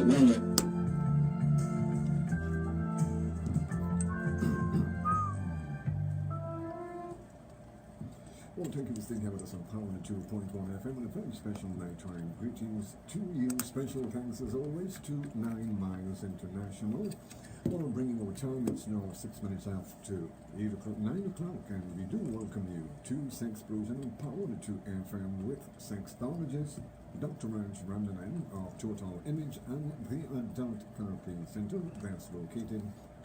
Well, thank you for staying here with us on Power 2.1 FM, and a very special nighttime greetings to you. Special thanks as always to 9 Miles International. Well, bringing our time, it's now 6 minutes after 8 o'clock, 9 o'clock, and we do welcome you to Sexplosion on Power 2 FM with Sexologist Dr. Raj of Total Image and the Adult Therapy Center that's located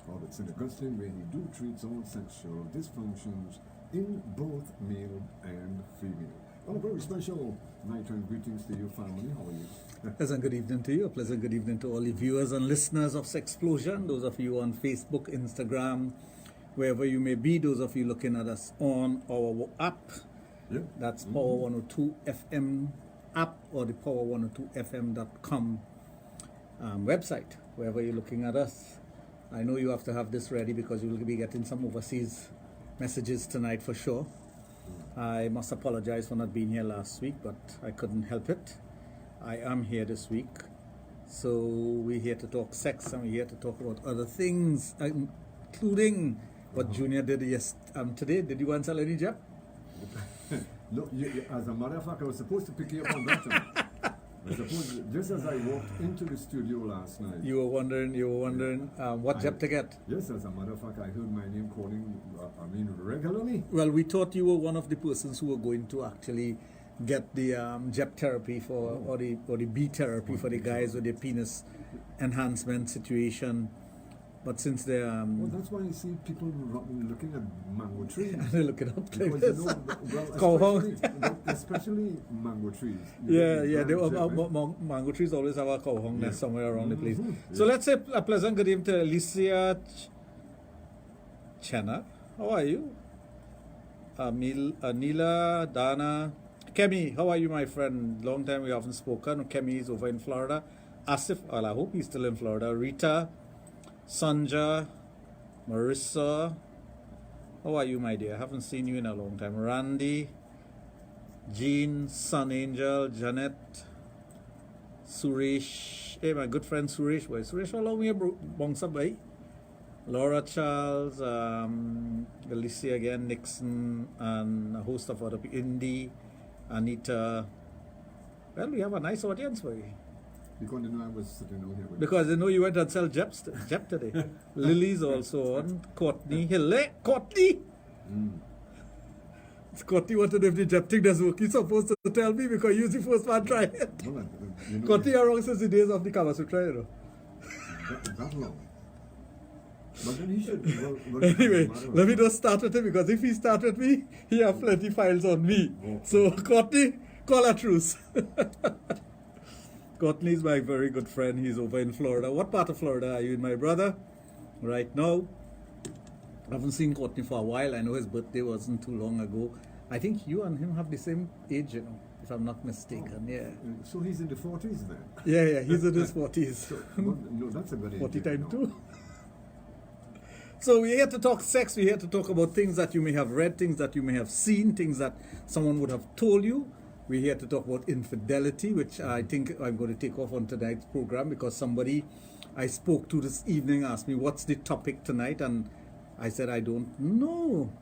out at St. Augustine, where he do treats all sexual dysfunctions in both male and female. Well, a very special nighttime greetings to you, family. How are you? Pleasant good evening to you. A pleasant good evening to all the viewers and listeners of Sexplosion. Those of you on Facebook, Instagram, wherever you may be. Those of you looking at us on our app. Yeah. That's Power 102 FM app or the power102fm.com website. Wherever you're looking at us. I know you have to have this ready because you will be getting some overseas messages tonight for sure. I must apologize for not being here last week, but I couldn't help it. I am here this week. So we're here to talk sex and we're here to talk about other things, including what Junior did today. Did you answer any job? No, as a matter of fact, I was supposed to pick you up on that one. Just as I walked into the studio last night. You were wondering what job to get? Yes, as a matter of fact, I heard my name calling, regularly. Well, we thought you were one of the persons who were going to actually get the JEP therapy or the B therapy for the guys with the penis enhancement situation. But since they're... well, that's why you see people looking at mango trees. They're looking up like because, this. especially mango trees. Mango trees always have a cow hung nest somewhere around the place. Yes. So let's say a pleasant good evening to Alicia Chenna. How are you? Anila, Dana, Kemi, how are you, my friend? Long time we haven't spoken. Kemi is over in Florida. Asif, well, I hope he's still in Florida. Rita, Sanja, Marissa, how are you, my dear? I haven't seen you in a long time. Randy, Jean, Sun Angel, Janet, Suresh. Hey, my good friend Suresh. Boy, Suresh, allow me a bongsa bay. Laura Charles, Alicia again, Nixon, and a host of other people. Indy, Anita. Well, we have a nice audience for you. Because they know I was sitting out here. Because they know you went and sell Jep today. Lily's also on. Courtney. Hello, Courtney! Courtney wanted to know if the Jep thing doesn't work. He's supposed to tell me because you're the first man trying it. Well, Courtney are wrong since the days of the Kama Sutra, you know. That long. But then he should. Anyway, let me just start with him because if he starts with me, he has plenty files on me. Okay. So, Courtney, call a truce. Courtney is my very good friend. He's over in Florida. What part of Florida are you in, my brother? Right now, I haven't seen Courtney for a while. I know his birthday wasn't too long ago. I think you and him have the same age, you know, if I'm not mistaken. Yeah. So he's in the 40s then? Yeah, he's in his 40s. So, no, that's a good age. 40 times 2. So we're here to talk sex. We're here to talk about things that you may have read, things that you may have seen, things that someone would have told you. We're here to talk about infidelity, which I think I'm going to take off on tonight's program because somebody I spoke to this evening asked me, what's the topic tonight? And I said, I don't know.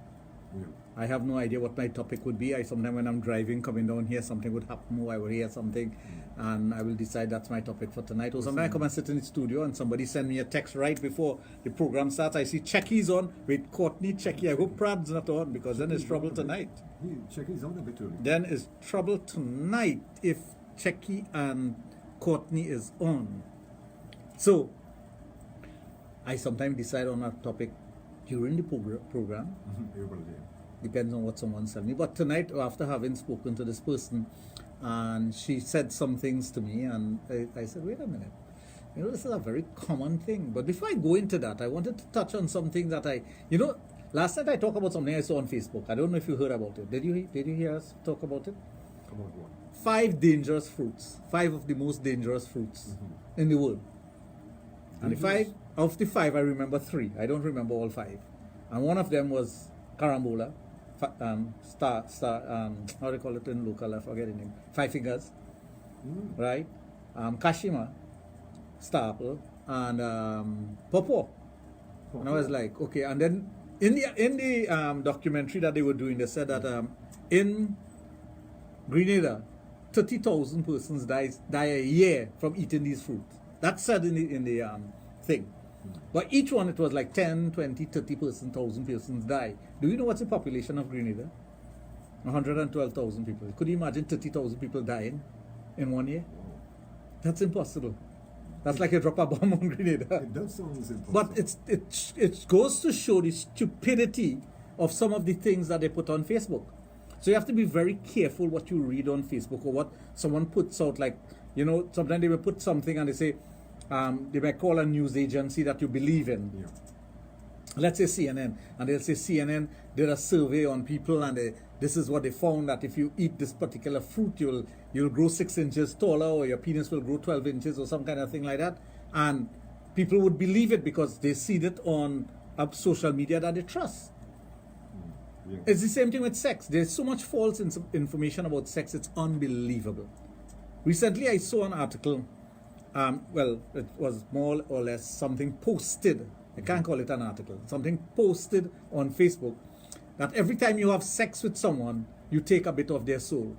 Yeah. I have no idea what my topic would be. Sometimes when I'm driving, coming down here, something would happen, or I will hear something, and I will decide that's my topic for tonight. Or sometimes I come and sit in the studio, and somebody send me a text right before the program starts. I see Checky's on. Wait, Courtney, Checky. I hope Prad's not on, because then it's trouble tonight. Checky's on a bit early. Then it's trouble tonight if Checky and Courtney is on. So, I sometimes decide on a topic during the program. Depends on what someone said me. But tonight, after having spoken to this person, and she said some things to me, and I said, wait a minute. You know, this is a very common thing. But before I go into that, I wanted to touch on something that last night I talked about something I saw on Facebook. I don't know if you heard about it. Did you hear us talk about it? About what? 5 dangerous fruits. 5 of the most dangerous fruits in the world. And of the 5, I remember 3. I don't remember all 5. And one of them was carambola. How do you call it in local? I forget the name. 5 fingers, right? Kashima, Staple, and Popo. And I was like, okay. And then in the documentary that they were doing, they said that in Grenada, 30,000 persons die a year from eating these fruits. That's said in the thing. But each one, it was like 10, 20, 1,000 persons die. Do you know what's the population of Grenada? 112,000 people. Could you imagine 30,000 people dying in 1 year? That's impossible. That's like a drop a bomb on Grenada. It does sound impossible. But it goes to show the stupidity of some of the things that they put on Facebook. So you have to be very careful what you read on Facebook or what someone puts out. Like, you know, sometimes they will put something and they say, they might call a news agency that you believe in. Yeah. Let's say CNN, and they'll say CNN did a survey on people, and this is what they found, that if you eat this particular fruit, you'll grow 6 inches taller, or your penis will grow 12 inches, or some kind of thing like that. And people would believe it because they see it on social media that they trust. Yeah. It's the same thing with sex. There's so much false information about sex, it's unbelievable. Recently, I saw an article, well, it was more or less something posted. I can't call it an article. Something posted on Facebook that every time you have sex with someone, you take a bit of their soul.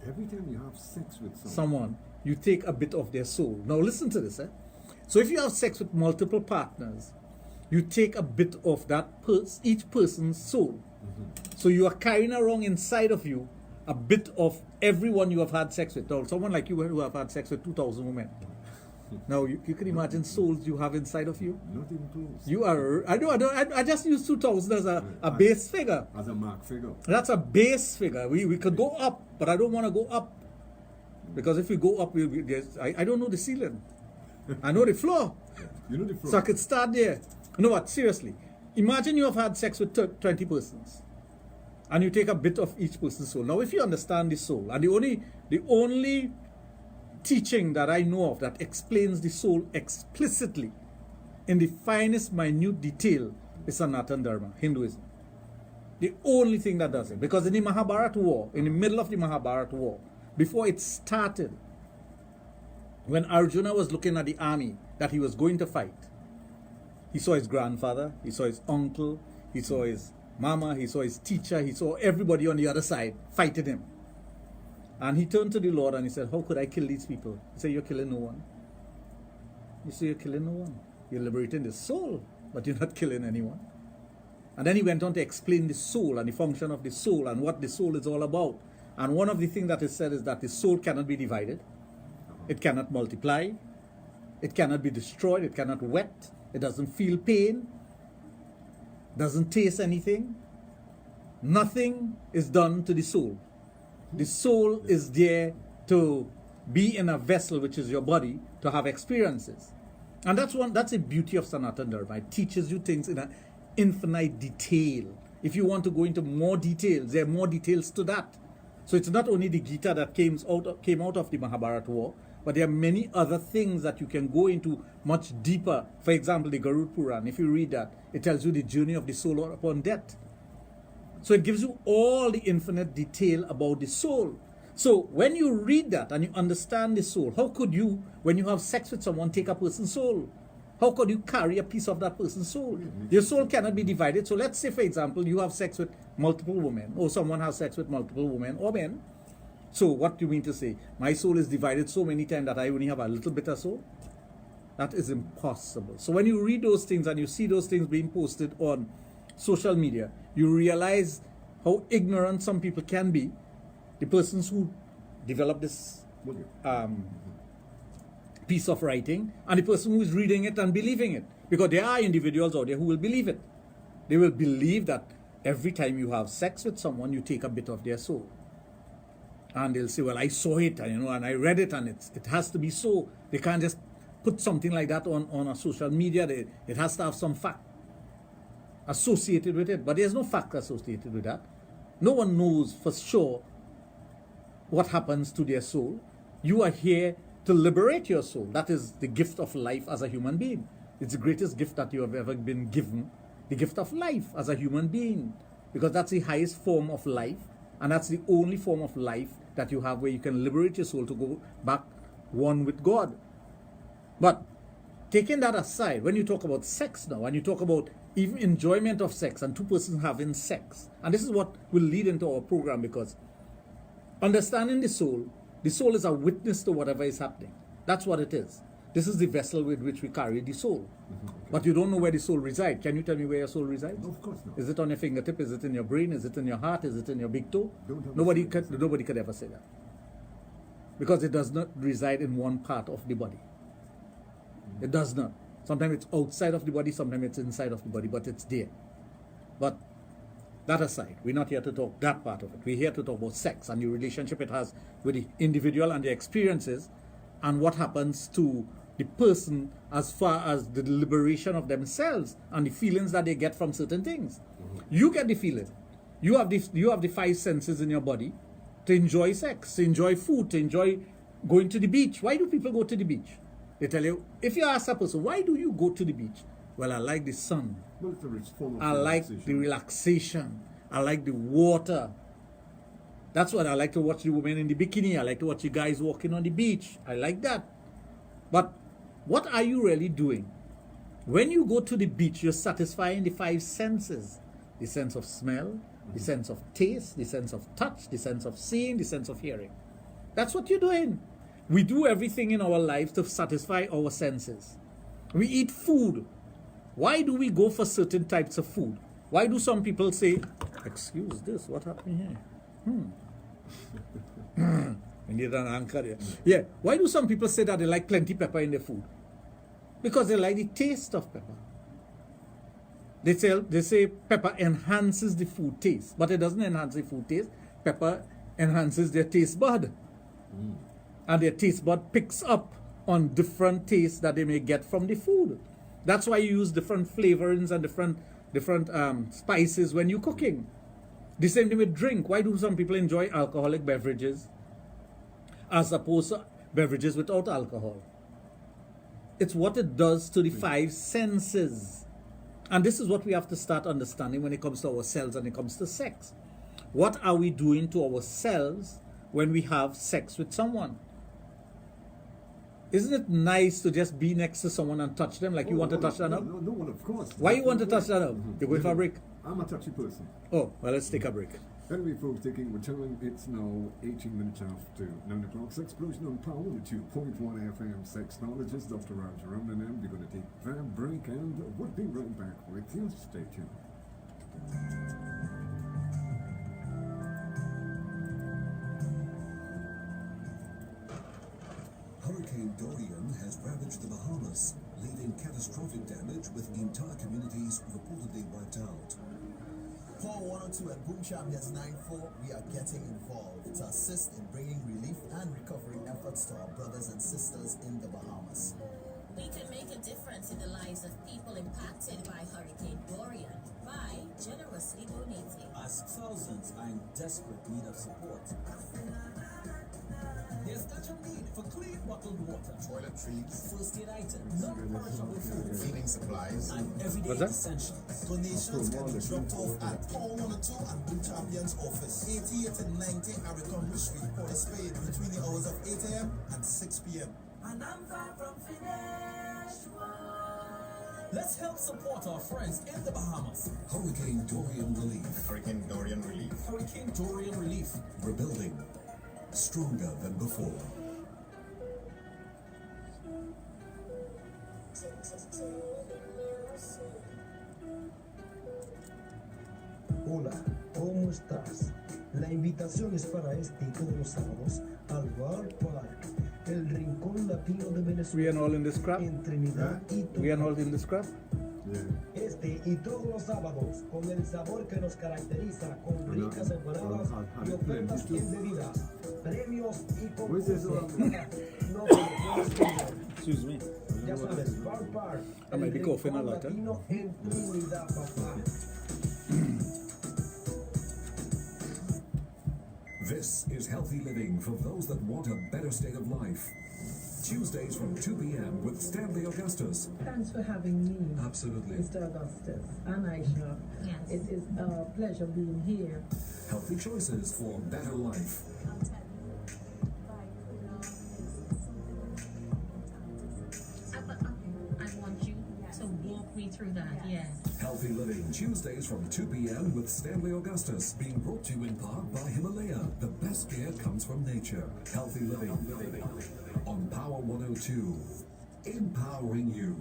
Every time you have sex with Someone, you take a bit of their soul. Now listen to this. So if you have sex with multiple partners, you take a bit of that each person's soul. So you are carrying around inside of you a bit of everyone you have had sex with. Now, someone like you who have had sex with 2,000 women. Now you can imagine souls you have inside of you. Not even close. You are. I just use 2,000 as a base figure. As a mark figure. That's a base figure. We could go up, but I don't want to go up, because if we go up, I don't know the ceiling. I know the floor. You know the floor. So I could start there. No, what? Seriously. Imagine you have had sex with 20 persons, and you take a bit of each person's soul. Now, if you understand the soul, and the only teaching that I know of that explains the soul explicitly in the finest minute detail is Sanatana Dharma, Hinduism. The only thing that does it. Because in the Mahabharata war, in the middle of the Mahabharata war, before it started, when Arjuna was looking at the army that he was going to fight, he saw his grandfather, he saw his uncle, he saw his mama, he saw his teacher, he saw everybody on the other side fighting him. And he turned to the Lord and he said, how could I kill these people? He said, you're killing no one. You say, you're killing no one. You're liberating the soul, but you're not killing anyone. And then he went on to explain the soul and the function of the soul and what the soul is all about. And one of the things that is said is that the soul cannot be divided. It cannot multiply. It cannot be destroyed. It cannot wet. It doesn't feel pain. Doesn't taste anything. Nothing is done to the soul. The soul is there to be in a vessel, which is your body, to have experiences. And that's a beauty of Sanatana Dharma. It teaches you things in an infinite detail. If you want to go into more details, there are more details to that. So it's not only the Gita that came out of the Mahabharata war, but there are many other things that you can go into much deeper. For example, the Garud Puran, if you read that, it tells you the journey of the soul upon death. So it gives you all the infinite detail about the soul. So when you read that and you understand the soul, how could you, when you have sex with someone, take a person's soul? How could you carry a piece of that person's soul? Your soul cannot be divided. So let's say, for example, you have sex with multiple women, or someone has sex with multiple women or men. So what do you mean to say? My soul is divided so many times that I only have a little bit of soul? That is impossible. So when you read those things and you see those things being posted on social media, you realize how ignorant some people can be. The persons who develop this piece of writing, and the person who is reading it and believing it. Because there are individuals out there who will believe it. They will believe that every time you have sex with someone, you take a bit of their soul. And they'll say, well, I saw it, and I read it, and it has to be so. They can't just put something like that on a social media. It has to have some fact associated with it. But there's no fact associated with that. No one knows for sure what happens to their soul. You are here to liberate your soul. That is the gift of life as a human being. It's the greatest gift that you have ever been given. The gift of life as a human being. Because that's the highest form of life. And that's the only form of life that you have where you can liberate your soul to go back one with God. But taking that aside, when you talk about sex now, and you talk about even enjoyment of sex and two persons having sex, and this is what will lead into our program, because understanding the soul is a witness to whatever is happening. That's what it is. This is the vessel with which we carry the soul. Okay. But you don't know where the soul resides. Can you tell me where your soul resides? No, of course not. Is it on your fingertip? Is it in your brain? Is it in your heart? Is it in your big toe? Don't have Nobody the could ever say that. Because it does not reside in one part of the body. It does not. Sometimes it's outside of the body, sometimes it's inside of the body, but it's there. But that aside, we're not here to talk that part of it. We're here to talk about sex and the relationship it has with the individual and the experiences, and what happens to the person as far as the liberation of themselves and the feelings that they get from certain things. You get the feeling. You have the five senses in your body to enjoy sex, to enjoy food, to enjoy going to the beach. Why do people go to the beach? They tell you, if you ask a person, why do you go to the beach? Well, I like the sun. Well, it's a rich form of I like the relaxation. I like the water. That's what I like to watch the women in the bikini. I like to watch the guys walking on the beach. I like that. But what are you really doing? When you go to the beach, you're satisfying the five senses. The sense of smell, the sense of taste, the sense of touch, the sense of seeing, the sense of hearing. That's what you're doing. We do everything in our lives to satisfy our senses. We eat food. Why do we go for certain types of food? Why do some people say, excuse this, what happened here? We need an anchor here. Yeah, why do some people say that they like plenty pepper in their food? Because they like the taste of pepper. They say pepper enhances the food taste, but it doesn't enhance the food taste. Pepper enhances their taste bud. And their taste bud picks up on different tastes that they may get from the food. That's why you use different flavorings and different spices when you're cooking. The same thing with drink. Why do some people enjoy alcoholic beverages as opposed to beverages without alcohol? It's what it does to the five senses. And this is what we have to start understanding when it comes to ourselves and it comes to sex. What are we doing to ourselves when we have sex with someone? Isn't it nice to just be next to someone and touch them like you want to touch that up? No, of course. Why you want to touch that up? You're going for a break? I'm a touchy person. Oh, well, let's take a break. Anyway, folks, taking return, it's now 18 minutes after 9 o'clock. Sexplosion on Power, the 2.1 FM Sexologist, Dr. Raj around and then we're going to take that break and we'll be right back with you. Stay tuned. Hurricane Dorian has ravaged the Bahamas, leaving catastrophic damage with entire communities reportedly wiped out. Paul 102 at Boom Champions 94, we are getting involved to assist in bringing relief and recovery efforts to our brothers and sisters in the Bahamas. We can make a difference in the lives of people impacted by Hurricane Dorian by generously donating. As thousands are in desperate need of support. There's urgent need for clean bottled water, Toiletries, first aid items, non-perishable food, feeding supplies, and everyday What's that? essentials. donations can be dropped off at Paul 102 and Boom Champions office, 88 and 90 Abercrombie Street, Port of Spain, between the hours of 8 a.m. and 6 p.m. And I'm far from finished. Let's help support our friends in the Bahamas. Hurricane Dorian relief. Hurricane Dorian relief. Hurricane Dorian relief. Rebuilding. Stronger than before. Hola, ¿cómo estás? La invitación es para este y todos los sábados al Bar Park, el rincón latino de We Venezuela, are all in this crap? en Trinidad y We are all Tobago. in this crap? Yeah. Este y todos los sábados, con el sabor que nos caracteriza, con ricas empanadas y ofertas en bebidas, premios y Where's this concursos. one? No te lo puedes perder. Excuse me. Ya sabes, Bar Park, I might el be coughing a rincón lot, latino en Trinidad, papá. This is healthy living for those that want a better state of life. Tuesdays from 2 p.m. with Stanley Augustus. Thanks for having me, Absolutely. Mr. Augustus and Aisha. Yes. It is a pleasure being here. Healthy choices for better life. through that, yes. Healthy Living, Tuesdays from 2 p.m. with Stanley Augustus. Being brought to you in part by Himalaya. The best care comes from nature. Healthy Living. On Power 102. Empowering you.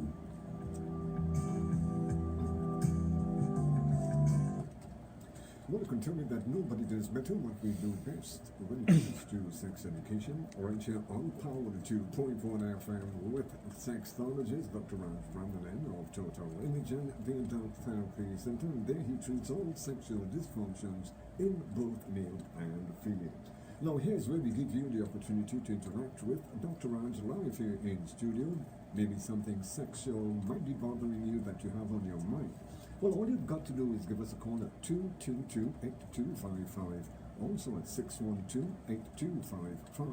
Well, you can tell me that nobody does better what we do best when it comes to sex education. Right here on Power 2.1 FM with Sexologist Dr. Raj of Total Imaging Dental Therapy Center. And there he treats all sexual dysfunctions in both male and female. Now, here's where we give you the opportunity to interact with Dr. Raj live here in studio. Maybe something sexual might be bothering you that you have on your mind. Well, all you've got to do is give us a call at 222-8255, also at 612-8255. For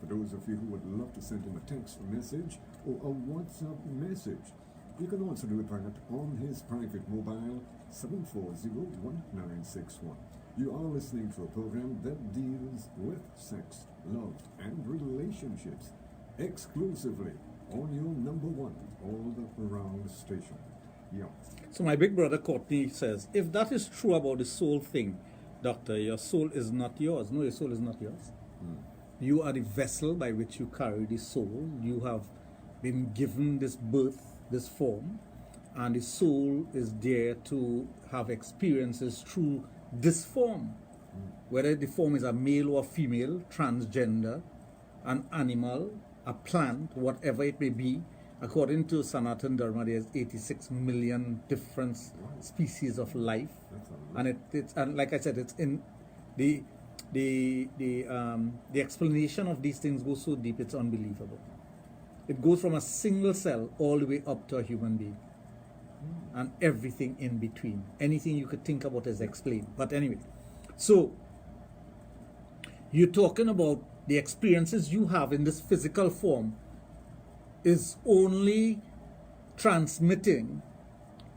those of you who would love to send him a text message or a WhatsApp message, you can also do it right on his private mobile, 740-1961. You are listening to a program that deals with sex, love, and relationships exclusively on your number one all-around station. Yeah. So my big brother Courtney says, if that is true about the soul thing, doctor, your soul is not yours. No, your soul is not yours. You are the vessel by which you carry the soul. You have been given this birth, this form, and the soul is there to have experiences through this form. Whether the form is a male or female, transgender, an animal, a plant, whatever it may be. According to Sanatan Dharma, there's 86 million different species of life, and and like I said, it's in the explanation of these things goes so deep, it's unbelievable. It goes from a single cell all the way up to a human being, and everything in between. Anything you could think about is explained. But anyway, so you're talking about the experiences you have in this physical form is only transmitting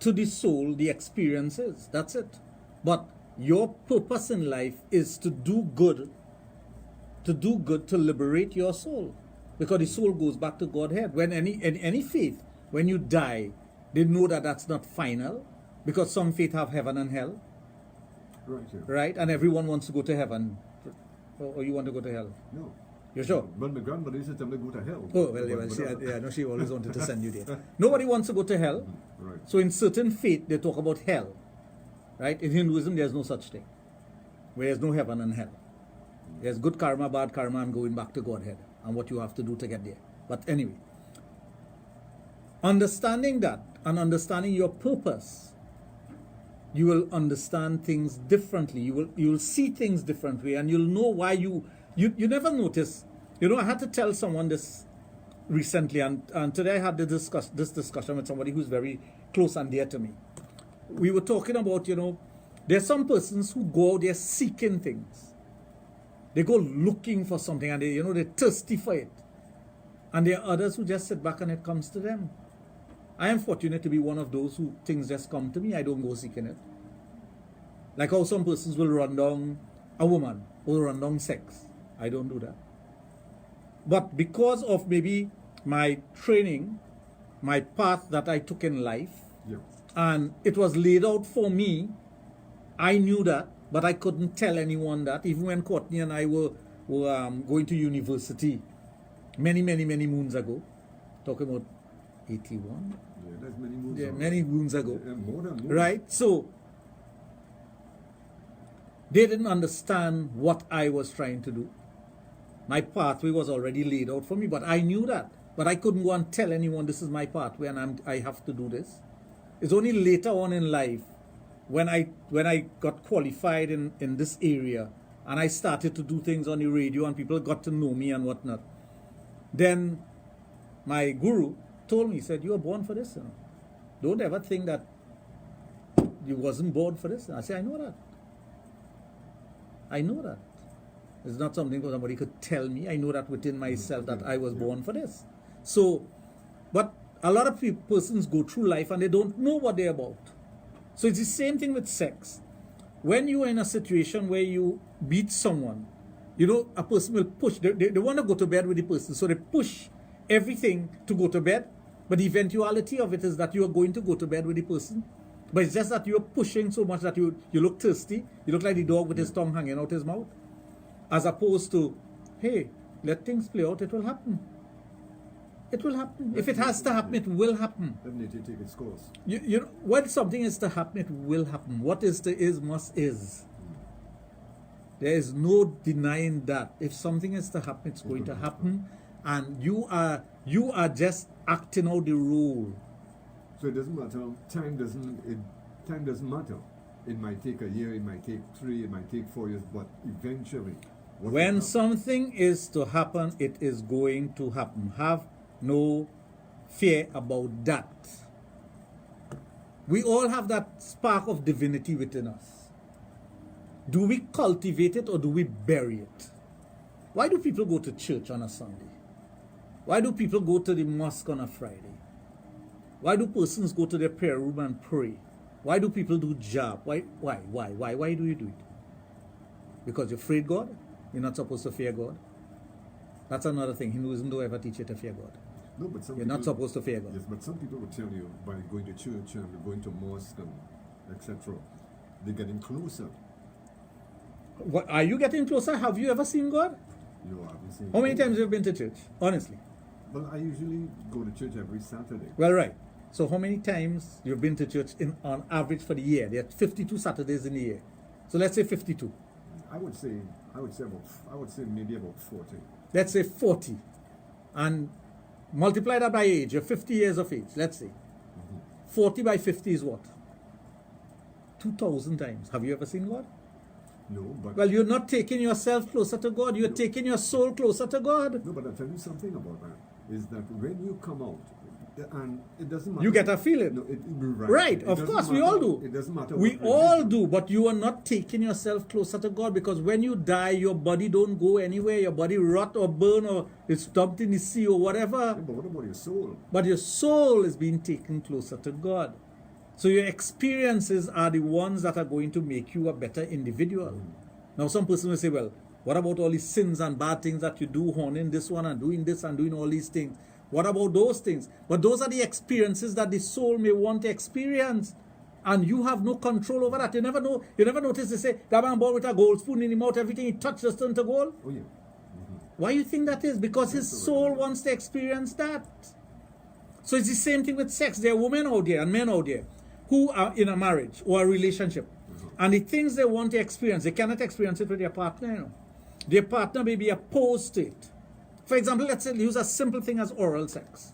to the soul the experiences. That's it. But your purpose in life is to do good, to liberate your soul. Because the soul goes back to Godhead. When any faith, when you die, they know that that's not final, because some faith have heaven and hell. Right, yeah. Right? And everyone wants to go to heaven. Or you want to go to hell? No. You're sure? But my grandmother used to tell me to go to hell. Oh, well, she always wanted to send you there. Nobody wants to go to hell. Right. So in certain faith, they talk about hell. Right? In Hinduism, there's no such thing. Where there's no heaven and hell. There's good karma, bad karma, and going back to Godhead. And what you have to do to get there. But anyway, understanding that and understanding your purpose, you will understand things differently. You will see things differently, and you'll know why you never notice. You know, I had to tell someone this recently, and today I had this discussion with somebody who's very close and dear to me. We were talking about, there's some persons who go out there seeking things. They go looking for something, and they're thirsty for it. And there are others who just sit back and it comes to them. I am fortunate to be one of those who things just come to me. I don't go seeking it. Like how some persons will run down a woman or run down sex. I don't do that. But because of maybe my training, my path that I took in life, Yeah. and it was laid out for me, I knew that, but I couldn't tell anyone that. Even when Courtney and I were going to university many moons ago, talking about 81? Yeah, that's many moons Yeah, ago. many moons ago. Yeah, more. Right? So, they didn't understand what I was trying to do. My pathway was already laid out for me, but I knew that. But I couldn't go and tell anyone this is my pathway and I have to do this. It's only later on in life when I got qualified in this area and I started to do things on the radio and people got to know me and whatnot. Then my guru told me, he said, you are born for this. Don't ever think that you wasn't born for this. I said, I know that. I know that. It's not something that somebody could tell me. I know that within myself that I was born for this. So, but a lot of persons go through life and they don't know what they're about. So it's the same thing with sex. When you are in a situation where you beat someone, a person will push. They want to go to bed with the person, so they push everything to go to bed, But the eventuality of it is that you are going to go to bed with the person. But it's just that you're pushing so much that you look thirsty. You look like the dog with his tongue hanging out his mouth. As opposed to, hey, let things play out, it will happen. It will happen. If it has to happen, it will happen. Definitely take its course. You know, when something is to happen, it will happen. What is to is must is. There is no denying that. If something is to happen, it's going to happen. And you are just acting out the role. So it doesn't matter. Time doesn't matter. It might take a year, it might take 3, it might take 4 years, but eventually. When something is to happen, it is going to happen. Have no fear about that. We all have that spark of divinity within us. Do we cultivate it or do we bury it? Why do people go to church on a Sunday? Why do people go to the mosque on a Friday? Why do persons go to their prayer room and pray? Why do people do job? Why do you do it? Because you're afraid God? You're not supposed to fear God? That's another thing. Hinduism don't ever teach you to fear God. No, but some You're people, not supposed to fear God. Yes, but some people will tell you by going to church and going to mosque and etc. They're getting closer. What, are you getting closer? Have you ever seen God? No, I haven't seen. How many God. times have you been to church? Honestly. Well, I usually go to church every Saturday. Well, right. So how many times you've been to church on average for the year? There are 52 Saturdays in the year. So let's say 52. I would say maybe about 40. Let's say 40. And multiply that by age. You're 50 years of age, let's say. 40 by 50 is what? 2,000 times. Have you ever seen God? No, but Well, you're not taking yourself closer to God. You're taking your soul closer to God. no, but I'll tell you something about that. Is that when you come out, and it doesn't matter. You get a feeling. No, Right, It of doesn't course, we matter- all do. It doesn't matter. We what all religion. do, but you are not taking yourself closer to God, because when you die, your body don't go anywhere. Your body rot or burn or is dumped in the sea or Yeah, whatever. but what about your soul? But your soul is being taken closer to God. So your experiences are the ones that are going to make you a better individual. Now some person will say, well, what about all these sins and bad things that you do, honing this one and doing this and doing all these things? What about those things? But those are the experiences that the soul may want to experience. And you have no control over that. You never know. You never notice they say, that man born with a gold spoon in his mouth, everything he touches turns to gold. Oh yeah. Why do you think that is? Because his soul wants to experience that. So it's the same thing with sex. There are women out there and men out there who are in a marriage or a relationship. And the things they want to experience, they cannot experience it with their partner. You know. Their partner may be opposed to it. For example, let's say use a simple thing as oral sex.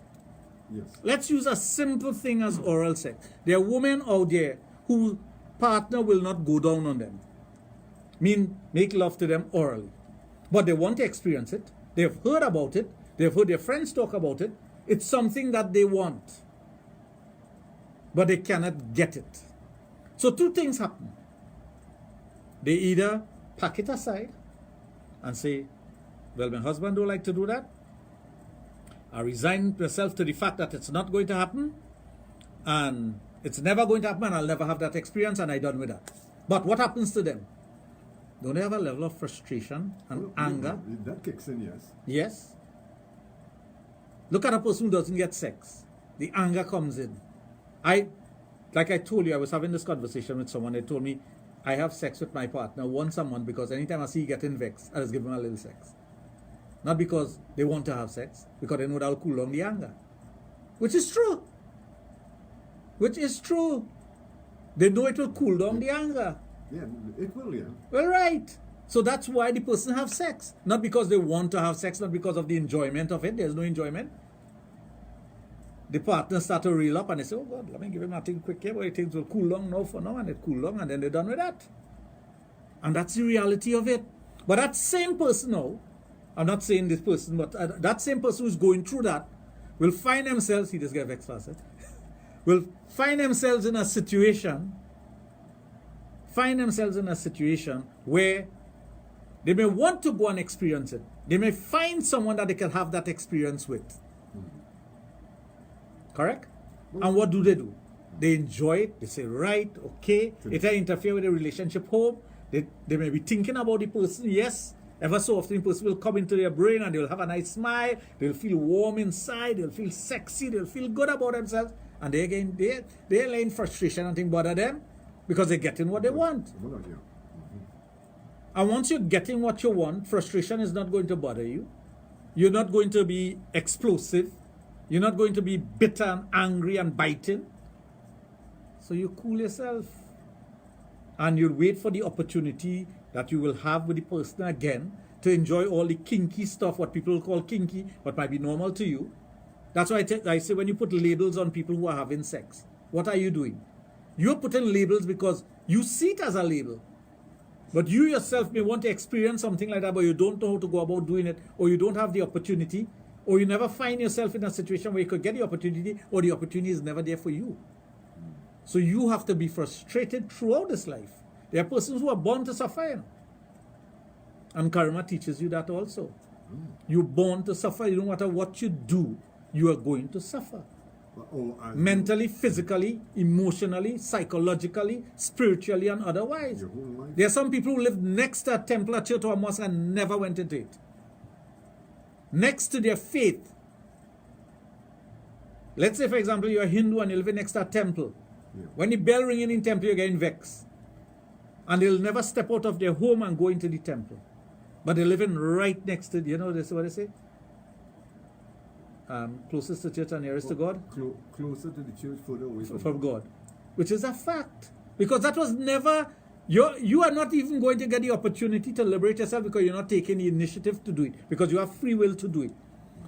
Yes. Let's use a simple thing as oral sex. There are women out there whose partner will not go down on them. Mean make love to them orally. But they want to experience it. They've heard about it. They've heard their friends talk about it. It's something that they want. But they cannot get it. So two things happen. They either pack it aside and say, well, my husband don't like to do that. I resign myself to the fact that it's not going to happen, and it's never going to happen, and I'll never have that experience, and I'm done with that. But what happens to them? Don't they have a level of frustration and Well, anger? that kicks in, yes. Yes. Look at a person who doesn't get sex. The anger comes in. Like I told you, I was having this conversation with someone. They told me, I have sex with my partner once a month because anytime I see you getting vexed, I just give him a little sex. Not because they want to have sex, because they know that'll cool down the anger. Which is true. Which is true. They know it will cool down the anger. Yeah, it will, yeah. Well, right. So that's why the person have sex. Not because they want to have sex, not because of the enjoyment of it. There's no enjoyment. The partner start to reel up and they say, oh God, let me give him nothing quick here, but things will cool down now for now, and it cool down, and then they're done with that. And that's the reality of it. But that same person now, I'm not saying this person, but that same person who's going through that will find themselves, he just get vexed faster, will find themselves in a situation where they may want to go and experience it. They may find someone that they can have that experience with. Correct? And what do? They enjoy it. They say, right, okay. It will interfere with the relationship home. They may be thinking about the person. Yes, Ever so often, the person will come into their brain and they'll have a nice smile, they'll feel warm inside, they'll feel sexy, they'll feel good about themselves, and they're laying frustration and things bother them because they're getting what they want. And once you're getting what you want, frustration is not going to bother you. You're not going to be explosive. You're not going to be bitter and angry and biting. So you cool yourself. And you'll wait for the opportunity that you will have with the person again to enjoy all the kinky stuff, what people call kinky, but might be normal to you. That's why I say when you put labels on people who are having sex, what are you doing? You're putting labels because you see it as a label. But you yourself may want to experience something like that, but you don't know how to go about doing it, or you don't have the opportunity, or you never find yourself in a situation where you could get the opportunity, or the opportunity is never there for you. So you have to be frustrated throughout this life. There are persons who are born to suffer. You know? And karma teaches you that also. You're born to suffer. No matter what you do, you are going to suffer. Mentally, physically, emotionally, psychologically, spiritually, and otherwise. There are some people who live next to a temple, a church, or a mosque and never went into it. Next to their faith. Let's say, for example, you're a Hindu and you're living next to a temple. When the bell ringing in temple, you're getting vexed. And they'll never step out of their home and go into the temple. But they're living right next to, you know this what they say? Closest to church and nearest to God? Closer to the church, further away from God. Which is a fact. Because that was never, you are not even going to get the opportunity to liberate yourself because you're not taking the initiative to do it. Because you have free will to do it.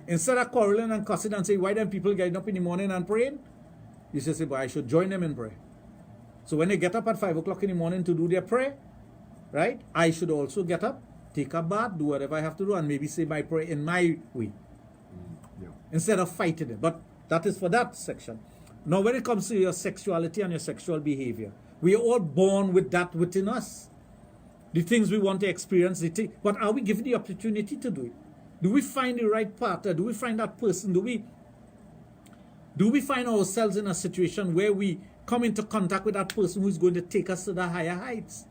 Instead of quarreling and cussing and saying, why don't people getting up in the morning and praying? You should say, well, I should join them in prayer. So when they get up at 5 o'clock in the morning to do their prayer, right? I should also get up, take a bath, do whatever I have to do, and maybe say my prayer in my way. Instead of fighting it. But that is for that section. Now when it comes to your sexuality and your sexual behavior, we are all born with that within us. The things we want to experience, but are we given the opportunity to do it? Do we find the right partner? Do we find that person? Do we find ourselves in a situation where we come into contact with that person who is going to take us to the higher heights?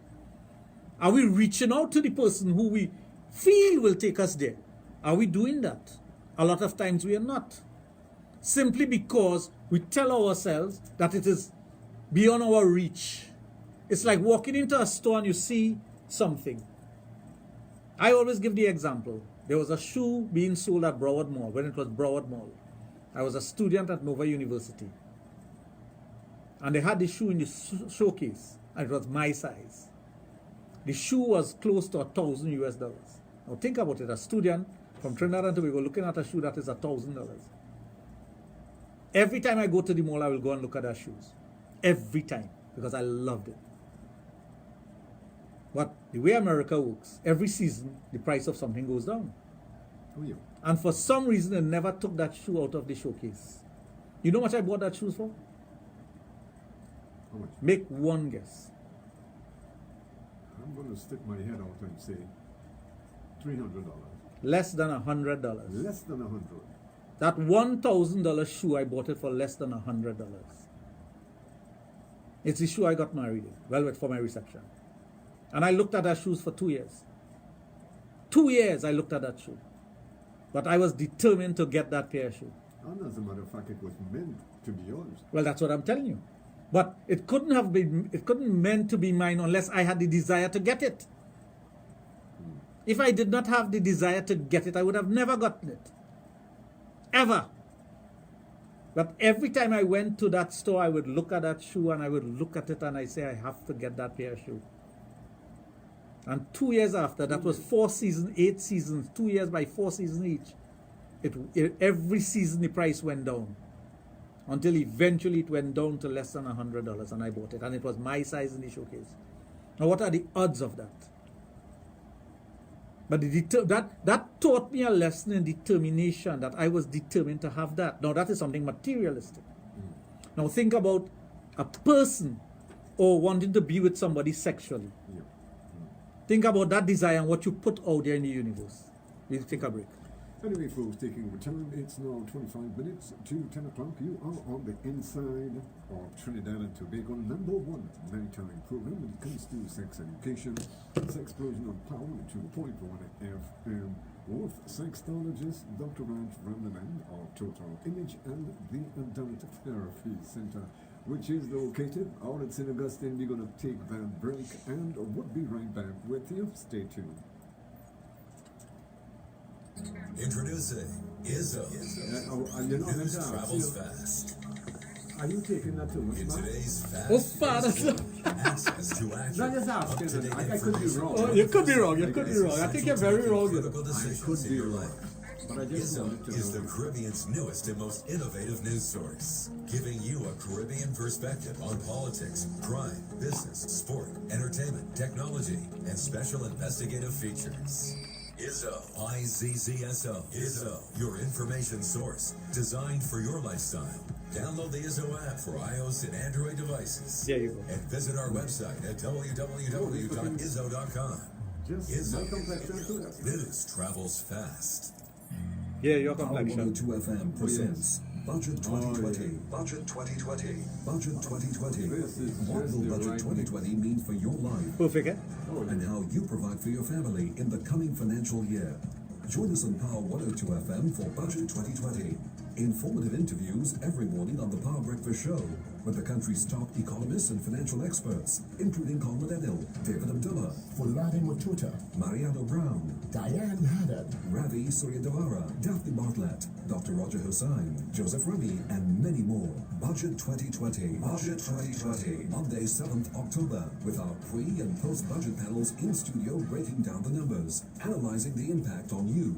Are we reaching out to the person who we feel will take us there? Are we doing that? A lot of times we are not. Simply because we tell ourselves that it is beyond our reach. It's like walking into a store and you see something. I always give the example. There was a shoe being sold at Broward Mall when it was Broward Mall. I was a student at Nova University. And they had the shoe in the showcase. And it was my size. The shoe was close to $1,000 US. Now think about it. A student from Trinidad and Tobago looking at a shoe that is $1,000. Every time I go to the mall, I will go and look at their shoes. Every time. Because I loved it. But the way America works, every season, the price of something goes down. Oh, yeah. And for some reason, they never took that shoe out of the showcase. You know how much I bought that shoes for? How much? Make one guess. I'm going to stick my head out and say $300. Less than $100. Less than 100. That $1,000 shoe, I bought it for less than $100. It's the shoe I got married in, velvet for my reception. And I looked at that shoes for 2 years. 2 years I looked at that shoe. But I was determined to get that pair of shoes. And as a matter of fact, it was meant to be yours. Well, that's what I'm telling you. But it couldn't meant to be mine unless I had the desire to get it. If I did not have the desire to get it, I would have never gotten it. Ever. But every time I went to that store, I would look at that shoe and I would look at it and I say, I have to get that pair of shoes. And 2 years after, that was 4 seasons, 8 seasons, 2 years by 4 seasons each. Every season the price went down. Until eventually it went down to less than $100 and I bought it. And it was my size in the showcase. Now what are the odds of that? But that taught me a lesson in determination, that I was determined to have that. Now that is something materialistic. Now think about a person or wanting to be with somebody sexually. Think about that desire and what you put out there in the universe. We'll take a break. Anyway, folks, taking the time, it's now 25 minutes to 10 o'clock. You are on the inside of Trinidad and Tobago, #1 nighttime program when it comes to sex education. Sexplosion on Power 2.1 FM with Sexologist Dr. Raj from the land of Total Image and the Adult Therapy Center, which is located out at St. Augustine. We're going to take that break and we'll be right back with you. Stay tuned. Introducing Izzo. And you know, News travels fast. are you taking that too much? In today's Oh, fast Father. access to No, accurate, just asking. up-to-date I could be wrong. Oh, you could be wrong. You could be wrong. I think you're very wrong. critical I decisions could in be your wrong. life. But I just wanted Izzo to is the know. Caribbean's newest and most innovative news source, giving you a Caribbean perspective on politics, crime, business, sport, entertainment, technology, and special investigative features. Izzo, IZZSO. Izzo, your information source, designed for your lifestyle. Download the Izzo app for iOS and Android devices. There you go. And visit our website at www.izzo.com. Just Izzo. my complexion too. News travels fast. Yeah, your Power complexion. 102 FM presents Budget 2020. Budget 2020. Budget 2020. This is What just will the Budget right 2020 mean for your life? Perfect, eh? And how you provide for your family in the coming financial year. Join us on Power 102 FM for Budget 2020. Informative interviews every morning on the Power Breakfast Show with the country's top economists and financial experts, including Colin Daniel, David Abdullah, Fulani Matuta, Mariano Brown, Diane Haddad, Ravi Suryadevara, Daphne Bartlett, Dr. Roger Hussain, Joseph Remy, and many more. Budget 2020. Budget 2020. Monday, 7th October, with our pre- and post-budget panels in studio breaking down the numbers, analyzing the impact on you,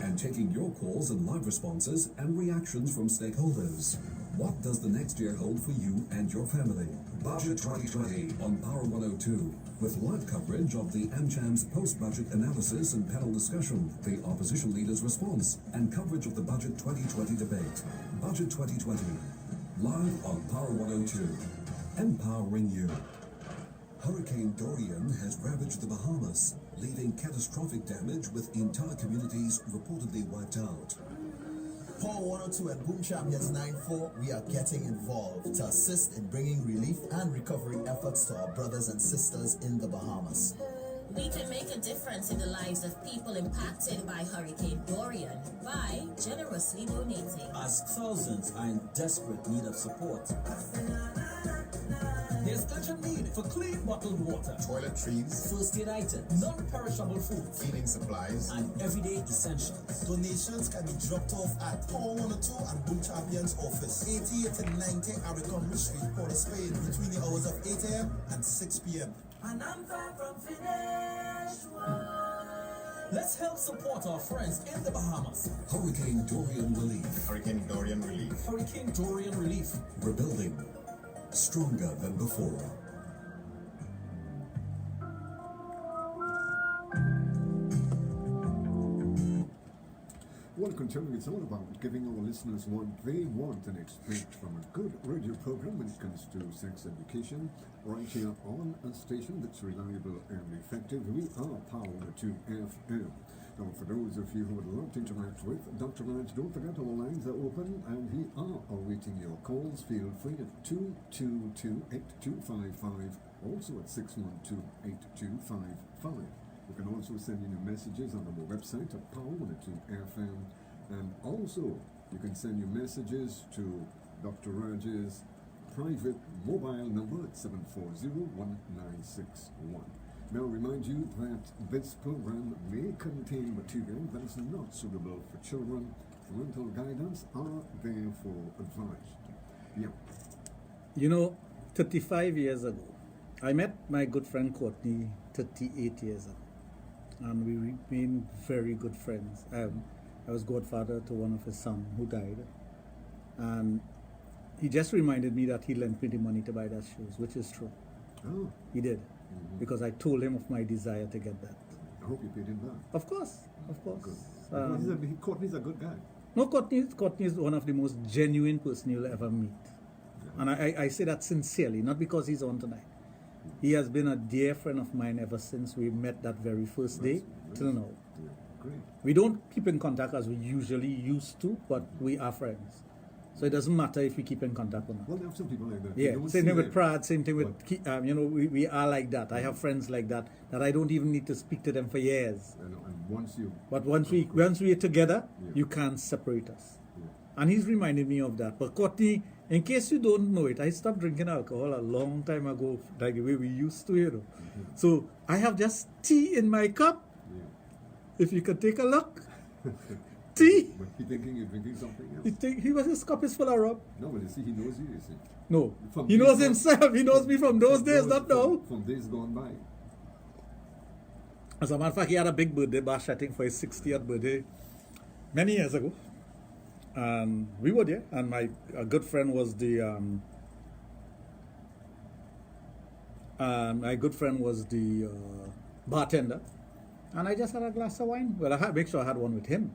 and taking your calls and live responses and reactions from stakeholders. What does the next year hold for you and your family? Budget 2020 on Power 102, with live coverage of the AmCham's post-budget analysis and panel discussion, the opposition leader's response, and coverage of the Budget 2020 debate. Budget 2020, live on Power 102, empowering you. Hurricane Dorian has ravaged the Bahamas, leaving catastrophic damage with entire communities reportedly wiped out. Power 102 and Boom Champions 94, we are getting involved to assist in bringing relief and recovery efforts to our brothers and sisters in the Bahamas. We can make a difference in the lives of people impacted by Hurricane Dorian by generously donating. As thousands are in desperate need of support. There's urgent need for clean bottled water, Toiletries, first aid items, non-perishable foods, cleaning supplies, and everyday essentials. donations can be dropped off at Power 102 and Boom Champions office, 88 and 90 Abercrombie Street, Port of Spain, between the hours of 8 a.m. and 6 p.m. And I'm far from finished. Let's help support our friends in the Bahamas. Hurricane Dorian relief. Hurricane Dorian relief. Hurricane Dorian relief. Rebuilding. Stronger than before. Well, continuing, it's all about giving our listeners what they want and expect from a good radio program when it comes to sex education. Right here on a station that's reliable and effective, we are Power 102 FM. Now, for those of you who would love to interact with Dr. Raj, don't forget our lines are open and we are awaiting your calls. Feel free at 222-8255, also at 612-8255. You can also send in your messages on our website at Power 102 FM, and also you can send your messages to Dr. Raj's private mobile number at 740-1961. Now, remind you that this program may contain material that is not suitable for children. Parental guidance are therefore advised. Yeah. You know, 35 years ago, I met my good friend Courtney 38 years ago, and we remained very good friends. I was godfather to one of his sons who died, and he just reminded me that he lent me the money to buy that shoes, which is true. Oh, He did, because I told him of my desire to get that. I hope you paid him back. Of course, of course. Good. Um, Courtney's a good guy. No, Courtney is one of the most genuine person you'll ever meet. And I say that sincerely, not because he's on tonight. He has been a dear friend of mine ever since we met that very first day till now. Yeah, great. We don't keep in contact as we usually used to, but we are friends. So it doesn't matter if we keep in contact or not. Well, there are some people like that. Yeah, You don't same see thing with them, Prad, same thing with, but- we are like that. I have friends like that I don't even need to speak to them for years. and once you... But once we are together, Yeah. you can't separate us. Yeah. And he's reminded me of that. But Courtney, in case you don't know it, I stopped drinking alcohol a long time ago, like the way we used to, Mm-hmm. So I have just tea in my cup. Yeah. If you could take a look. Tea. But he thinking you're drinking something else. His cup is full of rum. No, but you see, he knows you see. No. From He days knows gone- himself. He knows me from those days, not now. From days gone by. As a matter of fact, he had a big birthday bash, I think, for his 60th birthday many years ago. And we were there, and a good friend was the bartender. And I just had a glass of wine. Well, I had make sure I had one with him.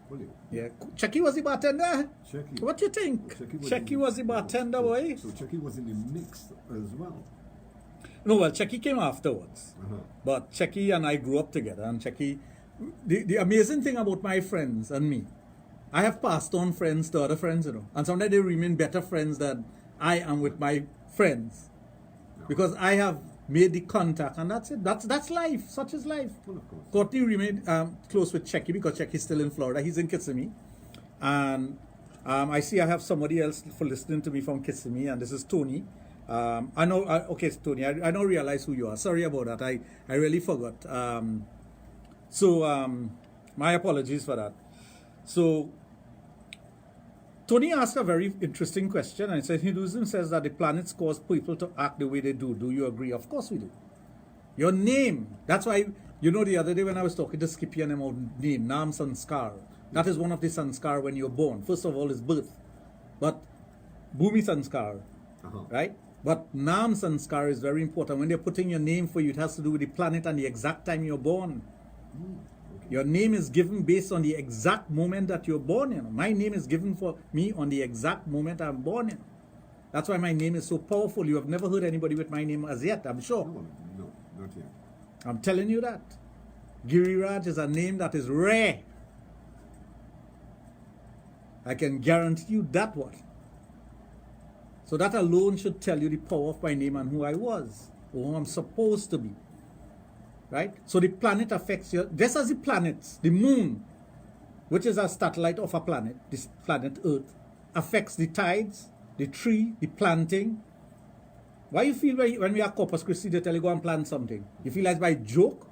Will you? Yeah, Chucky was the bartender. Chucky. What you think? Chucky was the bartender, boy. So Chucky was in the mix as well. No, well, Chucky came afterwards. Uh-huh. But Chucky and I grew up together. And Chucky, the amazing thing about my friends and me, I have passed on friends to other friends, and sometimes they remain better friends than I am with my friends. Because I have made the contact, and that's it. That's life. Such is life. Well, of course. Courtney remained close with Chucky because Chucky's still in Florida. He's in Kissimmee. And I see I have somebody else for listening to me from Kissimmee, and this is Tony. I know, okay, Tony, I don't realize who you are. Sorry about that. I really forgot. My apologies for that. So, Tony asked a very interesting question, and he said Hinduism says that the planets cause people to act the way they do. Do you agree? Of course we do. Your name, that's why, the other day when I was talking to Skippy and about name, Nam Sanskar, that is one of the Sanskar when you're born. First of all is birth, but Bhumi Sanskar, right? But Nam Sanskar is very important. When they're putting your name for you, it has to do with the planet and the exact time you're born. Your name is given based on the exact moment that you're born. My name is given for me on the exact moment I'm born. That's why my name is so powerful. You have never heard anybody with my name as yet, I'm sure. No, not yet. I'm telling you that. Giriraj is a name that is rare. I can guarantee you that one. So that alone should tell you the power of my name and who I was, or who I'm supposed to be. Right? So the planet affects you, just as the planets, the moon, which is a satellite of a planet, this planet Earth, affects the tides, the tree, the planting. Why you feel when we are Corpus Christi, they tell you go and plant something? You feel like by joke?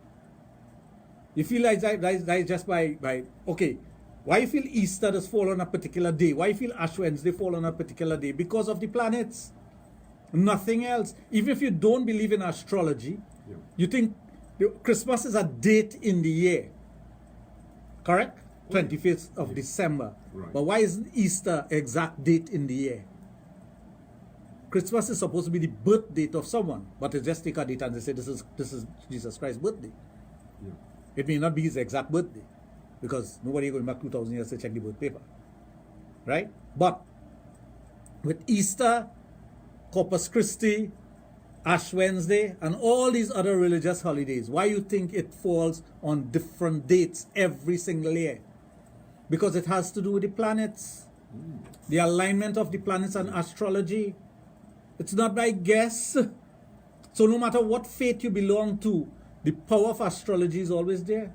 You feel like that is just by, okay, why you feel Easter does fall on a particular day? Why you feel Ash Wednesday fall on a particular day? Because of the planets. Nothing else. Even if you don't believe in astrology, you think Christmas is a date in the year. Correct? 25th of December. Right. But why isn't Easter exact date in the year? Christmas is supposed to be the birth date of someone, but they just take a date and they say this is Jesus Christ's birthday. Yeah. It may not be his exact birthday, because nobody going back 2,000 years to check the birth paper. Right? But with Easter, Corpus Christi, Ash Wednesday, and all these other religious holidays, why you think it falls on different dates every single year? Because it has to do with the planets. The alignment of the planets and astrology. It's not by guess. So no matter what faith you belong to, the power of astrology is always there.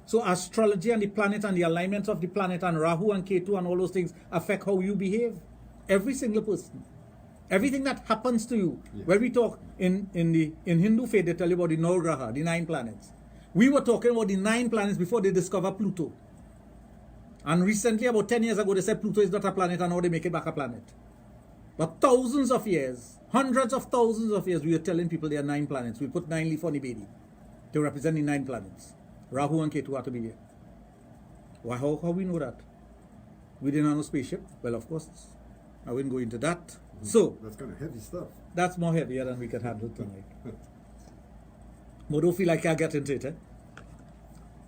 So astrology and the planet and the alignment of the planet and Rahu and Ketu and all those things affect how you behave. Every single person. Everything that happens to you. Yeah. When we talk in Hindu faith, they tell you about the Navagraha, the 9 planets. We were talking about the 9 planets before they discovered Pluto. And recently, about 10 years ago, they said Pluto is not a planet, and now they make it back a planet. But thousands of years, hundreds of thousands of years, we were telling people there are 9 planets. We put 9 leaf on the baby to represent the 9 planets. Rahu and Ketu are to be there. Why? How we know that? We didn't have no spaceship? Well, of course, I wouldn't go into that. So, That's kind of heavy stuff. that's more heavier than we can handle tonight. But don't feel like I get into it, eh?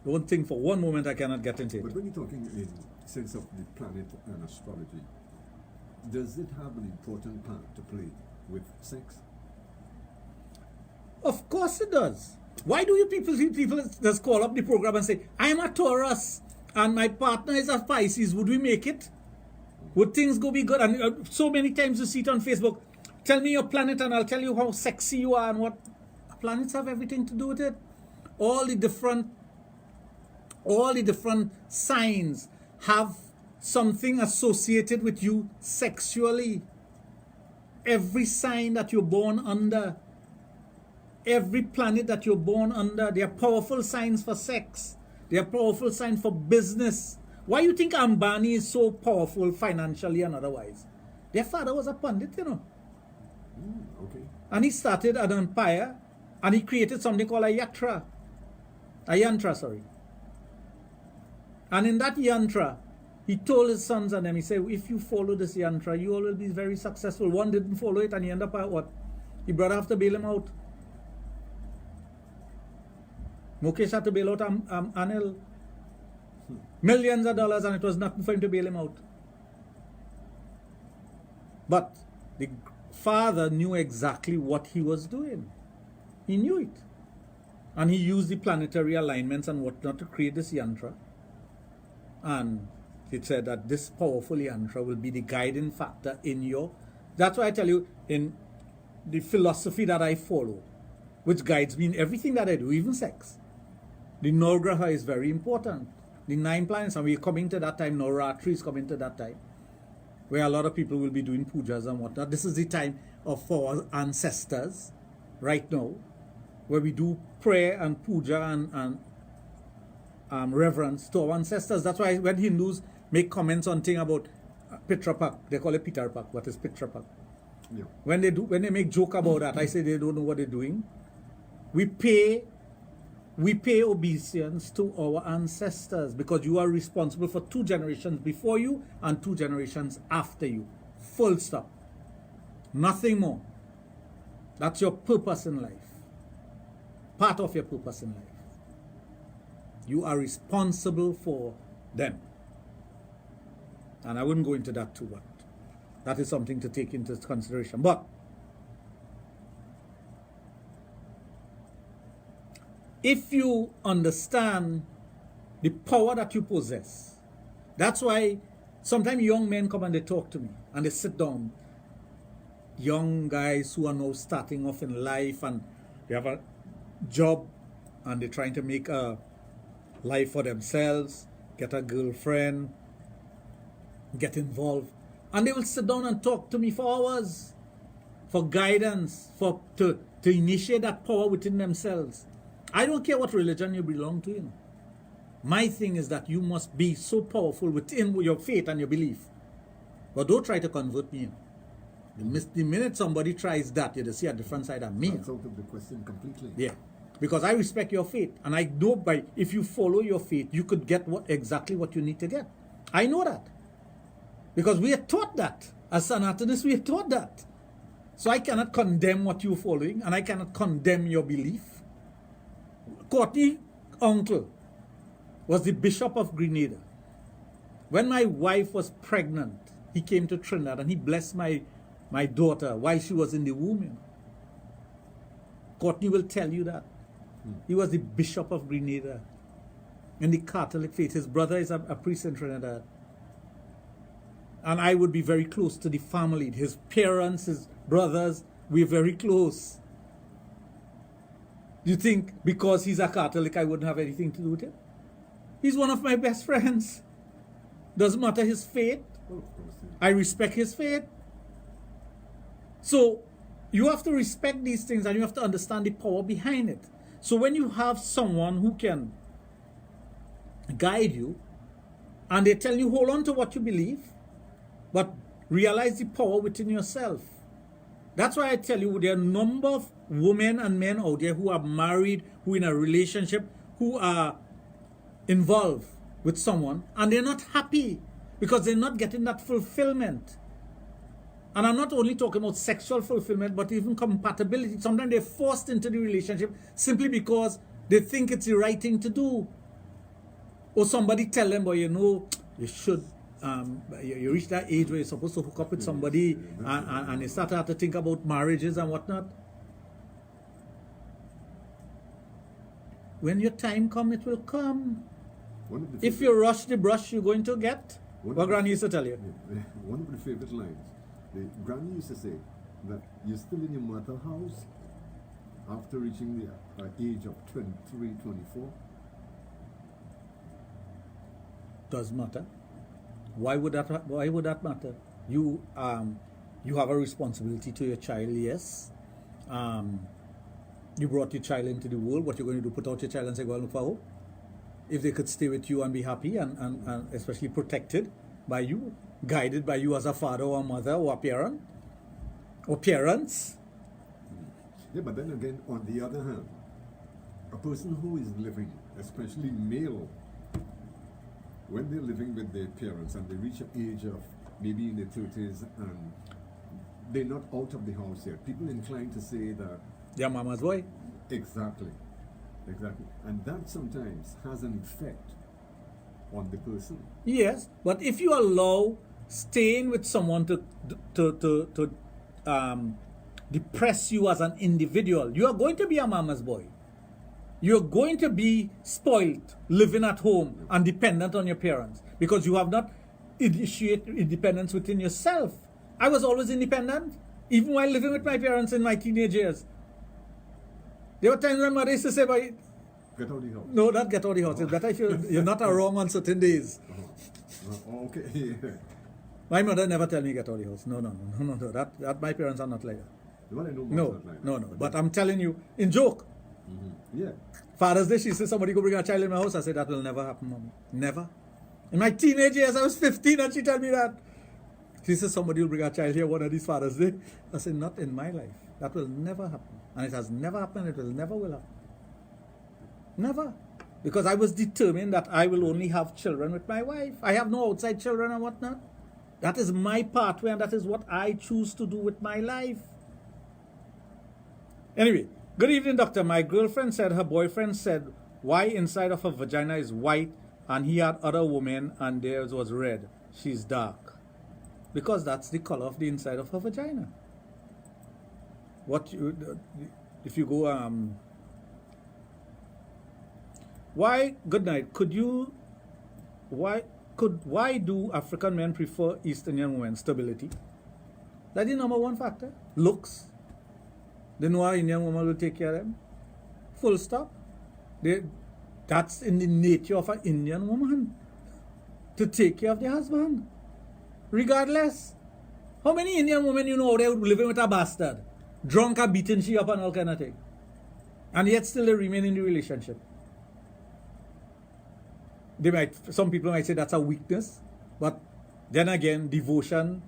Don't think for one moment I cannot get into But it. when you're talking in sense of the planet and astrology, does it have an important part to play with sex? Of course it does. Why do you people just call up the program and say, I'm a Taurus and my partner is a Pisces, would we make it? Would things go be good? And so many times you see it on Facebook, tell me your planet and I'll tell you how sexy you are and what. Planets have everything to do with it. All the different signs have something associated with you sexually. Every sign that you're born under, every planet that you're born under, they are powerful signs for sex. They are powerful signs for business. Why do you think Ambani is so powerful financially and otherwise? Their father was a pundit, you know. Okay. And he started an empire and he created something called a yantra. And in that yantra, he told his sons and them, he said, if you follow this yantra, you all will be very successful. One didn't follow it and he ended up at what? He brother have to bail him out. Mukesh had to bail out Anil. Millions of dollars, and it was nothing for him to bail him out. But the father knew exactly what he was doing. He knew it. And he used the planetary alignments and whatnot to create this yantra. And he said that this powerful yantra will be the guiding factor in your... That's why I tell you, in the philosophy that I follow, which guides me in everything that I do, even sex, the Navgraha is very important. The 9 planets, and we're coming to that time, Navratri is coming to that time, where a lot of people will be doing pujas and whatnot. This is the time for our ancestors, right now, where we do prayer and puja and reverence to our ancestors. That's why when Hindus make comments on thing about Pitrapak, they call it Pitarpak. What is Pitrapak? Yeah. When they make joke about that, I say they don't know what they're doing. We pay obeisance to our ancestors because you are responsible for 2 generations before you and 2 generations after you. Full stop. Nothing more. That's your purpose in life. Part of your purpose in life. You are responsible for them. And I wouldn't go into that too much. That is something to take into consideration. But if you understand the power that you possess, that's why sometimes young men come and they talk to me and they sit down. Young guys who are now starting off in life and they have a job and they're trying to make a life for themselves, get a girlfriend, get involved. And they will sit down and talk to me for hours, for guidance, to initiate that power within themselves. I don't care what religion you belong to. You know. My thing is that you must be so powerful within your faith and your belief. But don't try to convert me. You know. The minute somebody tries that, you see a different side of me. That's out of the question completely. Yeah. Because I respect your faith. And I know if you follow your faith, you could get exactly what you need to get. I know that. Because we are taught that. As Sanatanists, we are taught that. So I cannot condemn what you're following, and I cannot condemn your belief. Courtney's uncle was the Bishop of Grenada. When my wife was pregnant, he came to Trinidad and he blessed my daughter while she was in the womb. You know. Courtney will tell you that. He was the Bishop of Grenada in the Catholic faith. His brother is a priest in Trinidad. And I would be very close to the family. His parents, his brothers, we're very close. You think because he's a Catholic, I wouldn't have anything to do with him? He's one of my best friends. Doesn't matter his faith. I respect his faith. So you have to respect these things and you have to understand the power behind it. So when you have someone who can guide you and they tell you hold on to what you believe, but realize the power within yourself. That's why I tell you there are a number of women and men out there who are married, who are in a relationship, who are involved with someone, and they're not happy because they're not getting that fulfillment. And I'm not only talking about sexual fulfillment, but even compatibility. Sometimes they're forced into the relationship simply because they think it's the right thing to do. Or somebody tell them, well, you know, you should... you reach that age where you're supposed to hook up with somebody and you start to think about marriages and whatnot. When your time come, it will come. One of the If you rush the brush, you're going to get. What Granny used to tell you. One of the favorite lines. The Granny used to say that you're still in your mother house after reaching the age of 23, 24. Does matter. Why would that matter? You have a responsibility to your child, yes. You brought your child into the world. What you're going to do? Put out your child and say, go and look for hope? If they could stay with you and be happy and especially protected by you, guided by you as a father or a mother or a parent or parents. Yeah, but then again, on the other hand, a person who is living, especially male, when they're living with their parents and they reach an age of maybe in their 30s and they're not out of the house yet, people inclined to say that Their mama's boy. exactly. And that sometimes has an effect on the person. Yes, but if you allow staying with someone to depress you as an individual, you are going to be a mama's boy. You're going to be spoiled, living at home and dependent on your parents because you have not initiated independence within yourself. I was always independent, even while living with my parents in my teenage years. There were times when mother used to say, Get out of the house. no, not get out of the house. It's better if you're not around on certain days. Okay, yeah. My mother never tell me get out of the house. No. That my parents are not like that. Well, I know No. most of the time. But I'm telling you, in joke. Yeah. Father's Day, she said, somebody go bring a child in my house. I said, that will never happen, Mommy. Never. In my teenage years, I was 15 and she told me that. She said, somebody will bring a child here one of these Father's Day. I said, not in my life. That will never happen. And it has never happened. It will never will happen. Never. Because I was determined that I will only have children with my wife. I have no outside children and whatnot. That is my pathway and that is what I choose to do with my life. Anyway, good evening, doctor. My girlfriend said her boyfriend said why inside of her vagina is white and he had other women and theirs was red. She's dark. Because that's the color of the inside of her vagina. If you go, why, good night, why do African men prefer East Indian women? Stability. That's the number one factor. Looks. They know an Indian woman will take care of them. Full stop. That's in the nature of an Indian woman. To take care of their husband. Regardless. How many Indian women you know out there living with a bastard? Drunk or beating she up and all kind of thing. And yet still they remain in the relationship. Some people might say that's a weakness. But then again, devotion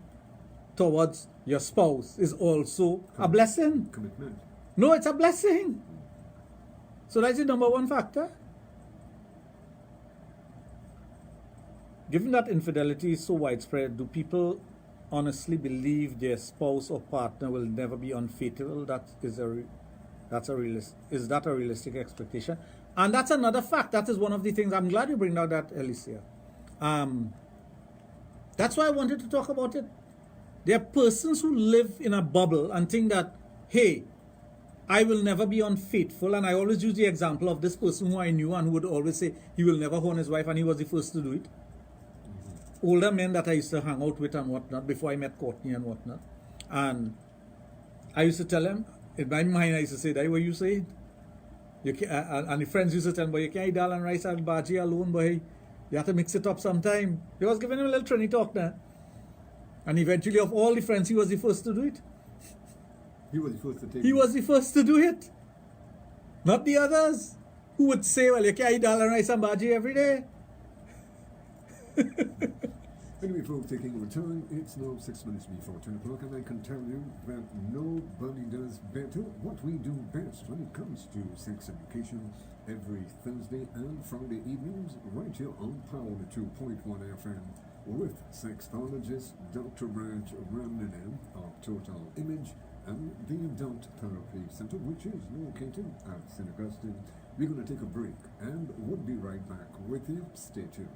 towards your spouse is also a blessing. Commitment. No, it's a blessing. So that's the number one factor. Given that infidelity is so widespread, do people honestly believe their spouse or partner will never be unfaithful? Is that a realistic expectation? And that's another fact. That is one of the things. I'm glad you bring out that, Alicia. That's why I wanted to talk about it. There are persons who live in a bubble and think that, hey, I will never be unfaithful. And I always use the example of this person who I knew and who would always say he will never horn his wife, and he was the first to do it. Older men that I used to hang out with and whatnot before I met Courtney and whatnot. And I used to tell him, in my mind I used to say, that what you say? And the friends used to tell him, but you can't eat dal and rice and bhaji alone, boy. You have to mix it up sometime. He was giving him a little Trini talk now. And eventually, of all the friends, he was the first to do it. He was the first to take He was the first to do it. Not the others, who would say, well, you can't eat dal and rice and bhaji every day. Anyway, folks, taking a return, it's now 6 minutes before 10 o'clock, and I can tell you that nobody does better what we do best when it comes to sex education every Thursday and Friday evenings, right here on Power 2.1 FM with Sexologist Dr. Raj Ramnanan of Total Image and the Adult Therapy Center, which is located at St. Augustine. We're going to take a break, and we'll be right back with you. Stay tuned.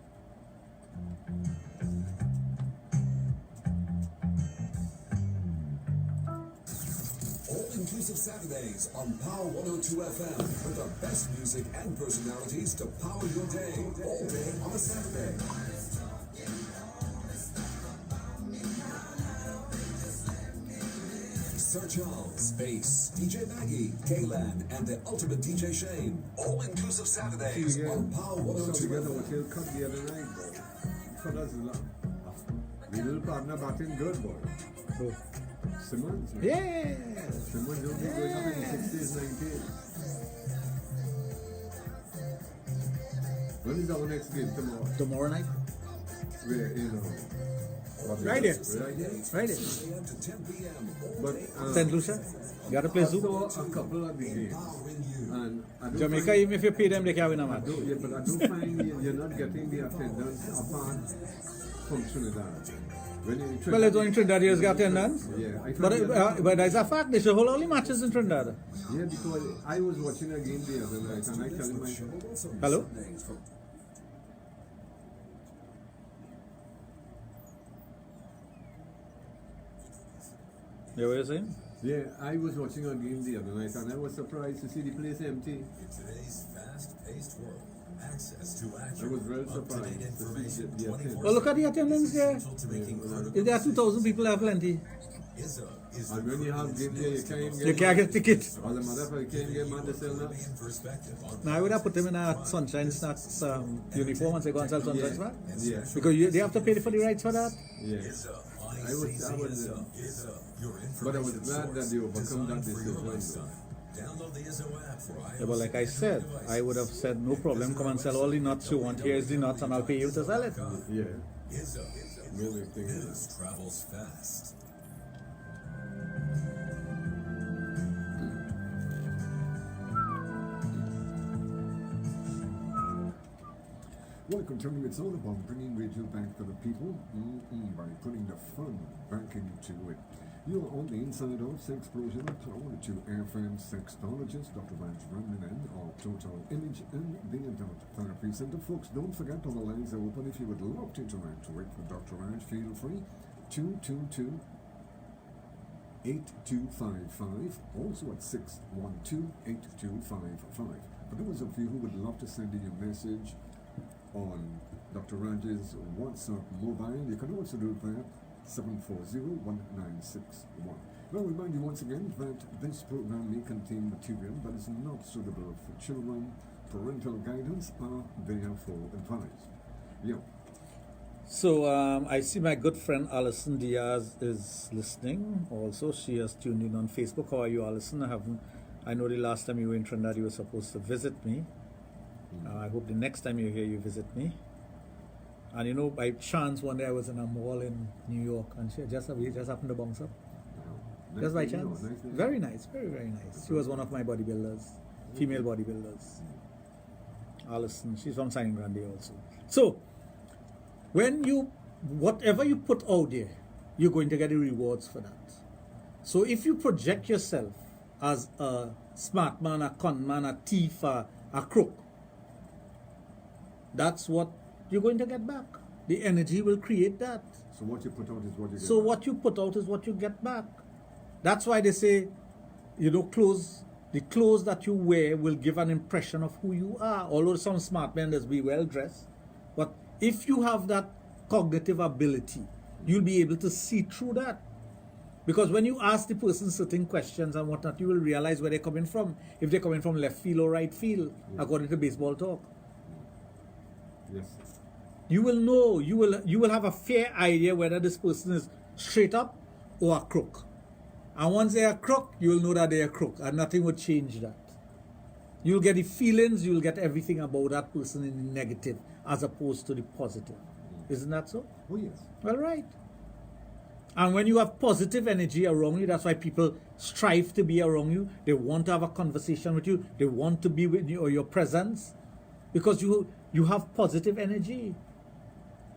All-inclusive All-inclusive Saturdays on Power 102 FM with the best music and personalities to power your day. All day on a Saturday. Sir Charles, Bass, DJ Maggie, Kaylan, and the ultimate DJ Shane. All-inclusive Saturdays on Power 102 together FM. with your cut the other night, boy. Fellas, the little partner batting good, boy. So, Simmons, man. yeah. Simmons will be going up in the 60s, 90s. When is our next game? Tomorrow. Tomorrow night? Where, Right here. Right here. Right there. 6 a.m. to 10 p.m. But, St. Lucia? You gotta play I Zoo? saw a couple of the games. And I don't Jamaica, find, even if you pay them, they can't win a match. yeah, but I do find you're not getting the attendance apart from Trinidad. When you're in Well, it's only Trinidad here's got attendance. Yeah, I But, find but that's a fact. They should hold only matches in Trinidad. yeah, because I was watching a game the other night and I tell him Hello? Yeah, what are you saying? yeah, I was watching a game the other night and I was surprised to see the place empty. In today's fast-paced world, access to I accurate, was very up-to-date surprised to see information the attendance. Well, look at the attendance there. essential to making If there are 2,000 people, have plenty. Izzo is And when you have games here, you can't You get can't get tickets. as a matter of fact, you can't get mad to sell that. in perspective on Now, I would have put them in a Sunshine Snacks uniform and say, go and sell Sunshine Snacks. Yeah, Because they have to pay for the rights for that. yeah. Izzo. I was, Izzo, your but I was information glad that source they overcome that designed for your decision. lifestyle. Download the Izzo app for iOS Yeah, but like I said, I would have said, no problem, come and sell all the nuts you want. Here's the nuts and I'll pay you to sell it. Yeah, Izzo. really think News travels fast. Welcome to me. It's all about bringing radio back to the people by putting the fun back into it. You're on the inside of Sexplosion, Power 2 FM Sexologist, Dr. Raj running in our Total Image and the Adult Therapy Center. Folks, don't forget all the lines are open. If you would love to interact with Dr. Raj, feel free. 222-8255, also at 612-8255. For those of you who would love to send in your message on Dr. Raj's WhatsApp mobile, you can also do that 740-1961. Well, remind you once again that this program may contain material that is not suitable for children. Parental guidance are therefore advised. Yeah. So I see my good friend Alison Diaz is listening. Also, she has tuned in on Facebook. How are you, Alison? I know the last time you were in Trinidad, you were supposed to visit me. I hope the next time you're here, you visit me. And you know, by chance, one day I was in a mall in New York, and we just happened to bounce up. Nice Just by to know, chance. nice to know. Very nice, very, very nice. She was one of my bodybuilders, female bodybuilders. Alison, she's from San Grande also. So, whatever you put out there, you're going to get the rewards for that. So if you project yourself as a smart man, a con man, a thief, a crook, that's what you're going to get back. The energy will create that. So what you put out is what you get. So what you put out is what you get back. That's why they say, you know, the clothes that you wear will give an impression of who you are. Although some smart men does be well dressed, but if you have that cognitive ability, you'll be able to see through that. Because when you ask the person certain questions and whatnot, you will realize where they're coming from. If they're coming from left field or right field, according to baseball talk. Yes. You will know, you will have a fair idea whether this person is straight up or a crook. And once they are a crook, you will know that they are a crook, and nothing will change that. You'll get the feelings, you'll get everything about that person in the negative as opposed to the positive. Isn't that so? Oh, yes. Well, right. And when you have positive energy around you, that's why people strive to be around you. They want to have a conversation with you. They want to be with you or your presence because you have positive energy.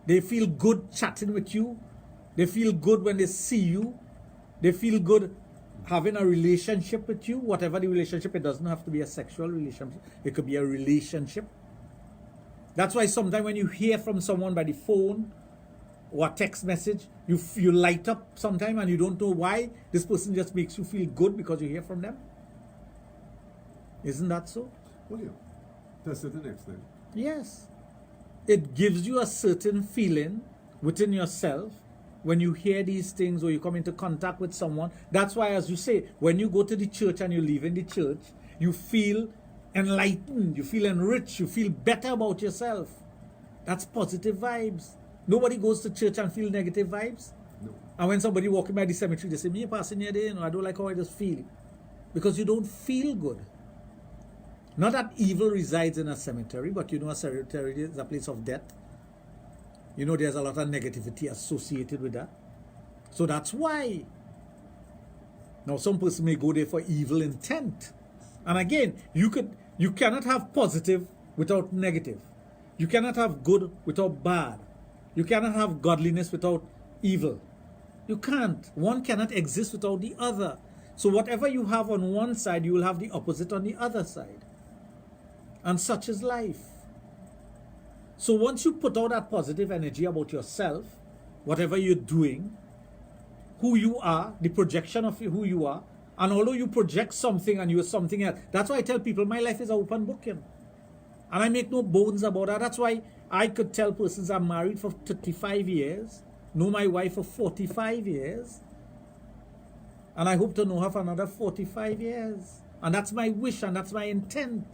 They feel good chatting with you. They feel good when they see you. They feel good having a relationship with you. Whatever the relationship, it doesn't have to be a sexual relationship. It could be a relationship. That's why sometimes when you hear from someone by the phone, or a text message, you light up sometime and you don't know why. This person just makes you feel good because you hear from them. Isn't that so? Well, yeah. That's to the next thing. Yes. It gives you a certain feeling within yourself when you hear these things or you come into contact with someone. That's why, as you say, when you go to the church and you leave in the church, you feel enlightened, you feel enriched, you feel better about yourself. That's positive vibes. Nobody goes to church and feel negative vibes. No. And when somebody walking by the cemetery, they say, me passing here, you know, I don't like how I just feel. Because you don't feel good. Not that evil resides in a cemetery, but you know a cemetery is a place of death. You know there's a lot of negativity associated with that. So that's why. Now some person may go there for evil intent. And again, you cannot have positive without negative. You cannot have good without bad. You cannot have godliness without evil. You can't. One cannot exist without the other. So whatever you have on one side, you will have the opposite on the other side. And such is life. So once you put out that positive energy about yourself, whatever you're doing, who you are, the projection of who you are, and although you project something and you're something else, that's why I tell people my life is an open book. And I make no bones about that. That's why I could tell persons I'm married for 35 years, know my wife for 45 years, and I hope to know her for another 45 years. And that's my wish and that's my intent.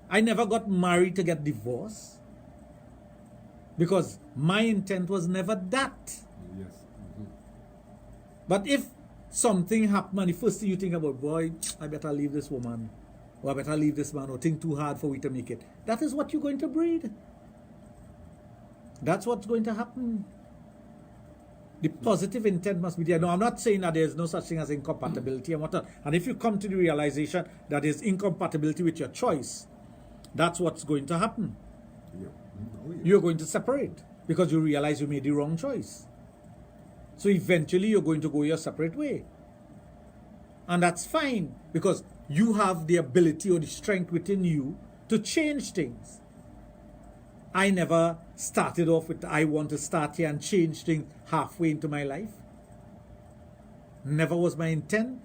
I never got married to get divorced because my intent was never that. Yes. But if something happened and the first thing you think about, boy, I better leave this woman, or I better leave this man, or think too hard for we to make it, that is what you're going to breed. That's what's going to happen. The positive intent must be there. No, I'm not saying that there's no such thing as incompatibility and whatnot. And if you come to the realization that there's incompatibility with your choice, that's what's going to happen. Yeah. Oh, yeah. You're going to separate because you realize you made the wrong choice. So eventually you're going to go your separate way. And that's fine because you have the ability or the strength within you to change things. I never started off with, I want to start here and change things halfway into my life. Never was my intent.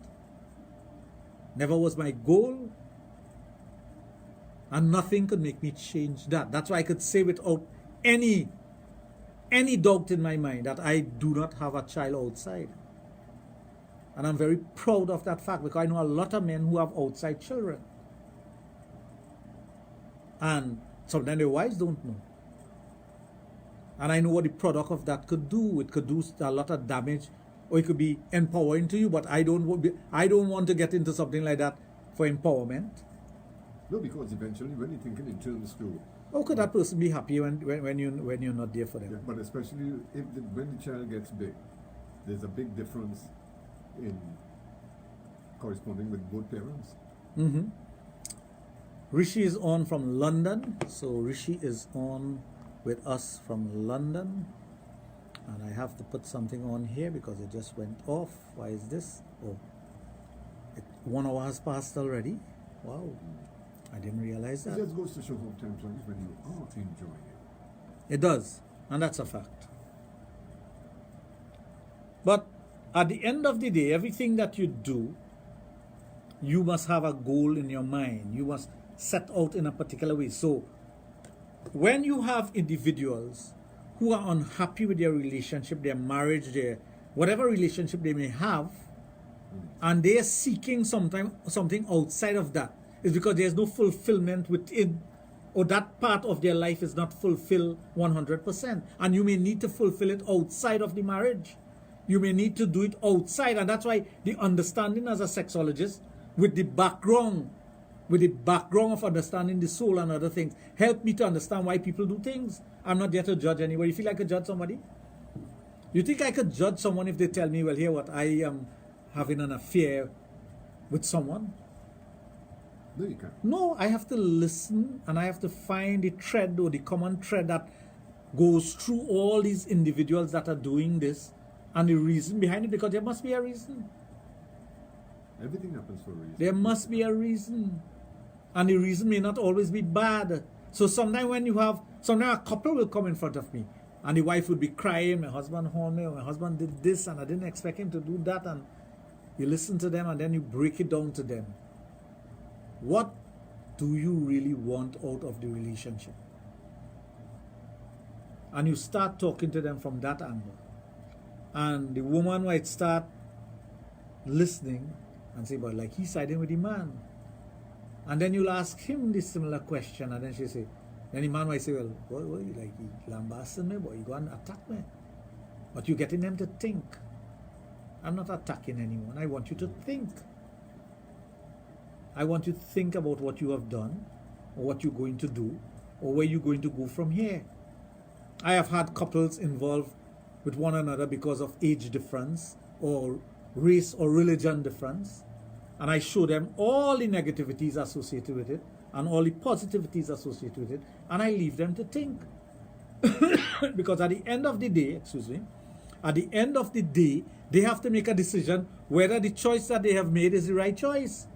Never was my goal. And nothing could make me change that. That's why I could say without any doubt in my mind that I do not have a child outside. And I'm very proud of that fact because I know a lot of men who have outside children. And sometimes their wives don't know. And I know what the product of that could do. It could do a lot of damage, or it could be empowering to you, but I don't want to get into something like that for empowerment. No, because eventually when you're thinking in terms to... How could that person be happy when you're not there for them? Yeah, but especially when the child gets big, there's a big difference in corresponding with both parents. Mm-hmm. Rishi is on from London. So Rishi is on with us from London. And I have to put something on here because it just went off. Why is this? Oh, 1 hour has passed already. Wow. I didn't realize that. It just goes to show sometimes like when you are enjoying it. It does. And that's a fact. But at the end of the day, everything that you do, you must have a goal in your mind. You must set out in a particular way. So when you have individuals who are unhappy with their relationship, their marriage, their whatever relationship they may have, and they are seeking something outside of that, is because there's no fulfillment within, or that part of their life is not fulfilled 100%. And you may need to fulfill it outside of the marriage. You may need to do it outside. And that's why the understanding as a sexologist, with the background of understanding the soul and other things, help me to understand why people do things. I'm not there to judge anybody. You feel I could judge somebody? You think I could judge someone if they tell me, well, here what, I am having an affair with someone? No, you can't. No, I have to listen and I have to find the thread or the common thread that goes through all these individuals that are doing this and the reason behind it, because there must be a reason. Everything happens for a reason. There must be a reason. And the reason may not always be bad. So sometimes a couple will come in front of me And the wife would be crying, my husband horned me, or my husband did this, and I didn't expect him to do that. And you listen to them, and then you break it down to them. What do you really want out of the relationship? And you start talking to them from that angle. And the woman might start listening and say, but like he's siding with the man. And then you'll ask him this similar question, and then she'll say, then the man might say, well, what you like, he lambasting me, but he go and attack me. But you're getting them to think. I'm not attacking anyone. I want you to think. I want you to think about what you have done, or what you're going to do, or where you're going to go from here. I have had couples involved with one another because of age difference, or race or religion difference. And I show them all the negativities associated with it, and all the positivities associated with it, and I leave them to think. Because at the end of the day, they have to make a decision whether the choice that they have made is the right choice.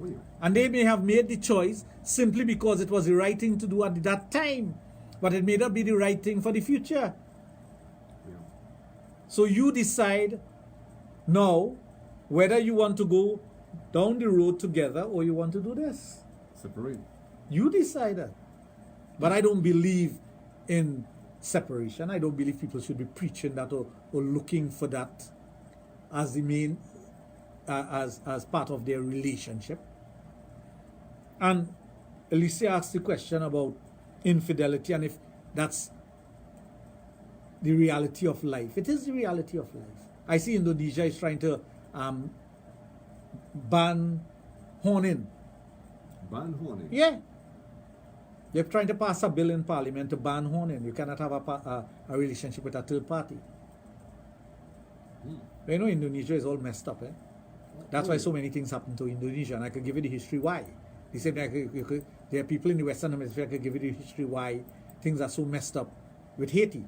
Oh, yeah. And they may have made the choice simply because it was the right thing to do at that time, but it may not be the right thing for the future. Yeah. So you decide now whether you want to go down the road together or you want to do this. Separate. You decide that. But I don't believe in separation. I don't believe people should be preaching that, or looking for that as the main, as part of their relationship. And Alicia asked the question about infidelity, and if that's the reality of life. It is the reality of life. I see Indonesia is trying to ban horning. Ban horning? Yeah. They're trying to pass a bill in parliament to ban horning. You cannot have a relationship with a third party. You know, Indonesia is all messed up. That's why so many things happen to Indonesia, and I could give you the history why. The same thing, there are people in the Western Hemisphere, I could give you the history why things are so messed up with Haiti.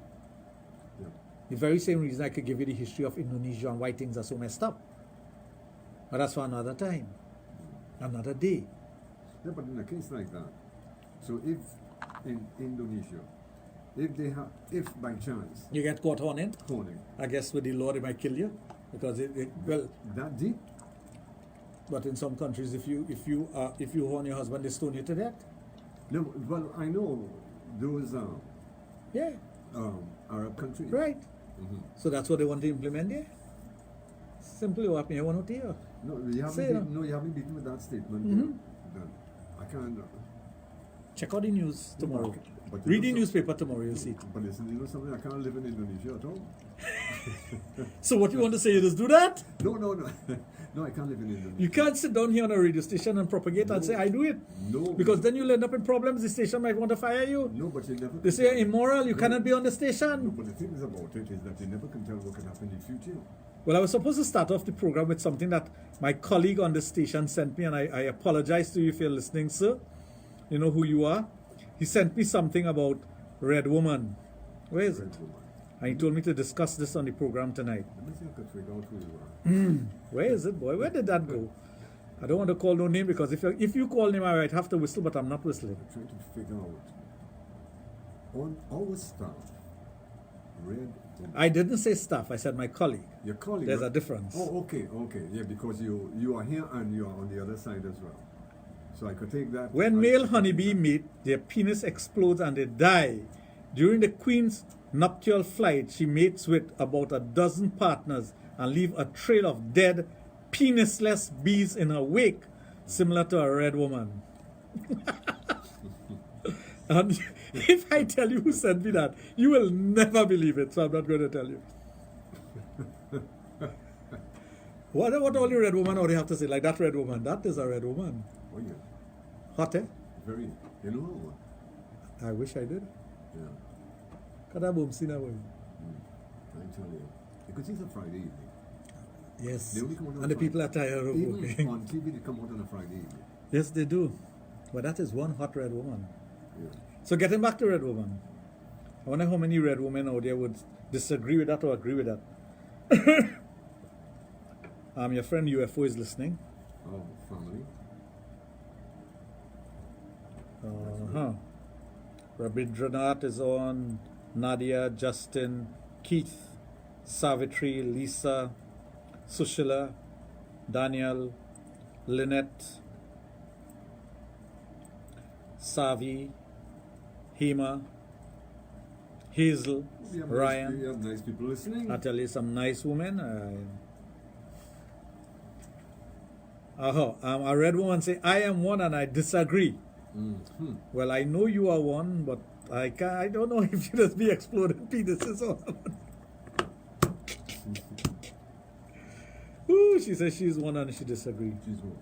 Yeah. The very same reason I could give you the history of Indonesia and why things are so messed up. But that's for another time, another day. Yeah, but in a case like that, so if in Indonesia, if by chance You get caught horning, horning, I guess with the law they might kill you, because well, that deep, but in some countries if you horn your husband, they stone you to death. no, well, I know those Yeah, Arab countries. right. Mm-hmm. So that's what they want to implement there. Simply what happened, you want to hear. No, you haven't. Say no. No, you haven't beaten with that statement. Mhm. Then I can't. Check out the news tomorrow. But you Read the know newspaper tomorrow, you'll see it. But listen, you know something? I can't live in Indonesia at all. So what you want to say, you just do that? No, no, I can't live in Indonesia. You can't sit down here on a radio station and propagate and say, I do it. No, Because then you'll end up in problems. The station might want to fire you. no, but you never. They say you're immoral, you No. cannot be on the No, station. but the thing is about it is that you never can tell what can happen in the future. Well, I was supposed to start off the program with something that my colleague on the station sent me, and I apologize to you if you're listening, sir. You know who you are. He sent me something about Red Woman. Where is it? Red woman. And he told me to discuss this on the program tonight. Let me see if I can figure out who you are. Where is it, boy? Where did that go? I don't want to call no name, because if you call name, I might have to whistle, but I'm not whistling. I'm trying to figure out. On our staff, Red woman. I didn't say staff, I said my colleague. Your colleague. There's right? a difference. Oh, okay. Yeah, because you are here and you are on the other side as well. So I could take that. When I male could honeybee take that. meet, their penis explodes and they die. During the queen's nuptial flight, she mates with about a dozen partners and leave a trail of dead, penisless bees in her wake, similar to a red woman. And if I tell you who sent me that, you will never believe it, so I'm not going to tell you. What all the red woman, or they have to say, like that red woman, that is a red woman. Oh yeah, Hot, eh? very. You know. I wish I did. Yeah. Kada boom sina boy. I tell you, because it's a Friday evening. Yes. They only come out on And the Friday. people are tired of Even working. on TV, they come out on a Friday evening. Yes, they do. But that is one hot red woman. Yeah. So getting back to red woman, I wonder how many red women out there would disagree with that or agree with that. Your friend UFO is listening. Oh, family. Rabindranath is on. Nadia, Justin, Keith, Savitri, Lisa, Sushila, Daniel, Lynette, Savi, Hema, Hazel, We have Ryan. we have nice people listening. I tell you, some nice women. I read one say, "I am one and I disagree." Mhm. Well, I know you are one, but I don't know if you just be exploding penises or Ooh, she says she's one and she disagrees. She's one.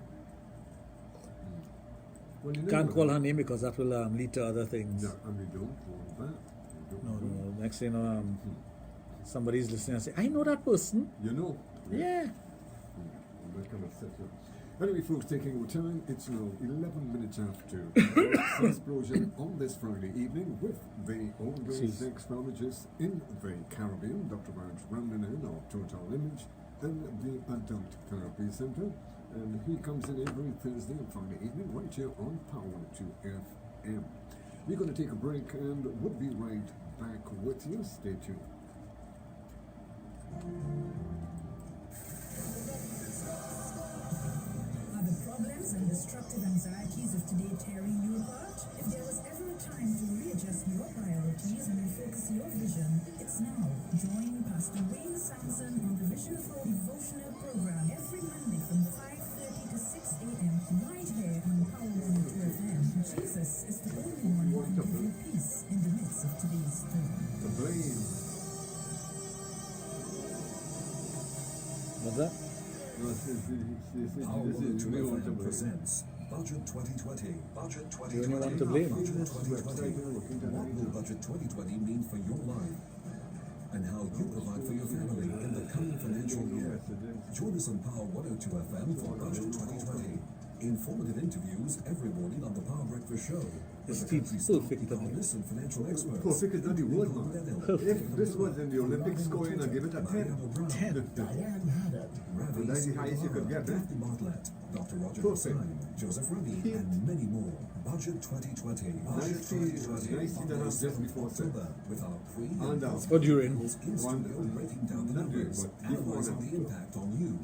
Well, you Can't never call know. her name because that will lead to other things. No, and we don't want that. We don't No. want Next thing you know, somebody's listening and say, "I know that person." You know. Yeah. That kind of setup. Anyway, folks, taking our time, it's now 11 minutes after Explosion on this Friday evening with the only sexologist in the Caribbean, Dr. Raj of Total Image and the Adult Therapy Center. And he comes in every Thursday and Friday evening right here on Power 2 FM. We're going to take a break and we'll be right back with you. Stay tuned. Are the problems and destructive anxieties of today tearing you apart? If there was ever a time to readjust your priorities and refocus your vision, it's now. Join Pastor Wayne Sampson on the Vision of Hope devotional program every Monday from 5:30 to 6 a.m. right here on Power 102 FM. Jesus is the only one who can give you peace in the midst of today's storm. The blame. What's that? Power 102 FM presents Budget 2020. Budget 2020. You only want to blame. Budget 2020. What will Budget 2020 mean for your life? And how you provide for your family in the coming financial year. Join us on Power 102 FM for Budget 2020. Informative interviews every morning on the Power Breakfast Show. It's With the country's top perfect. economists and financial experts. Perfect is not the word, man. If this was in the Olympics scoring, I'd give it a 10. Ravi, That's the highest you could get, eh? Daphne Bartlett, Dr. Roger Perfect. Hussain, Joseph Remy, Yeah. and many more. Budget 2020. Budget Nice to on have the just 7th before October with our pre And Or during. in studio breaking down the Not during, numbers, but before analyzing now. the impact on you,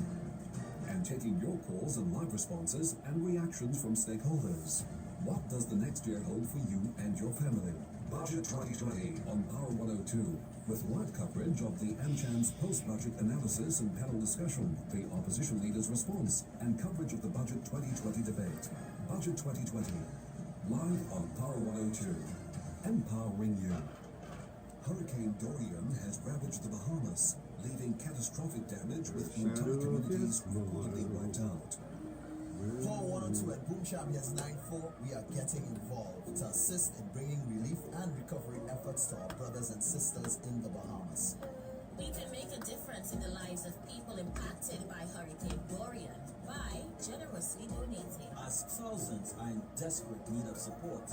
and taking your calls and live responses and reactions from stakeholders. What does the next year hold for you and your family? Budget 2020 on Power 102 with live coverage of the AmCham's post-budget analysis and panel discussion, the opposition leader's response, and coverage of the Budget 2020 debate. Budget 2020 live on Power 102, empowering you. Hurricane Dorian has ravaged the Bahamas, leaving catastrophic damage with entire communities reportedly wiped out. Paul 102 at Boom Champions 94, we are getting involved to assist in bringing relief and recovery efforts to our brothers and sisters in the Bahamas. We can make a difference in the lives of people impacted by Hurricane Dorian by generously donating. As thousands are in desperate need of support.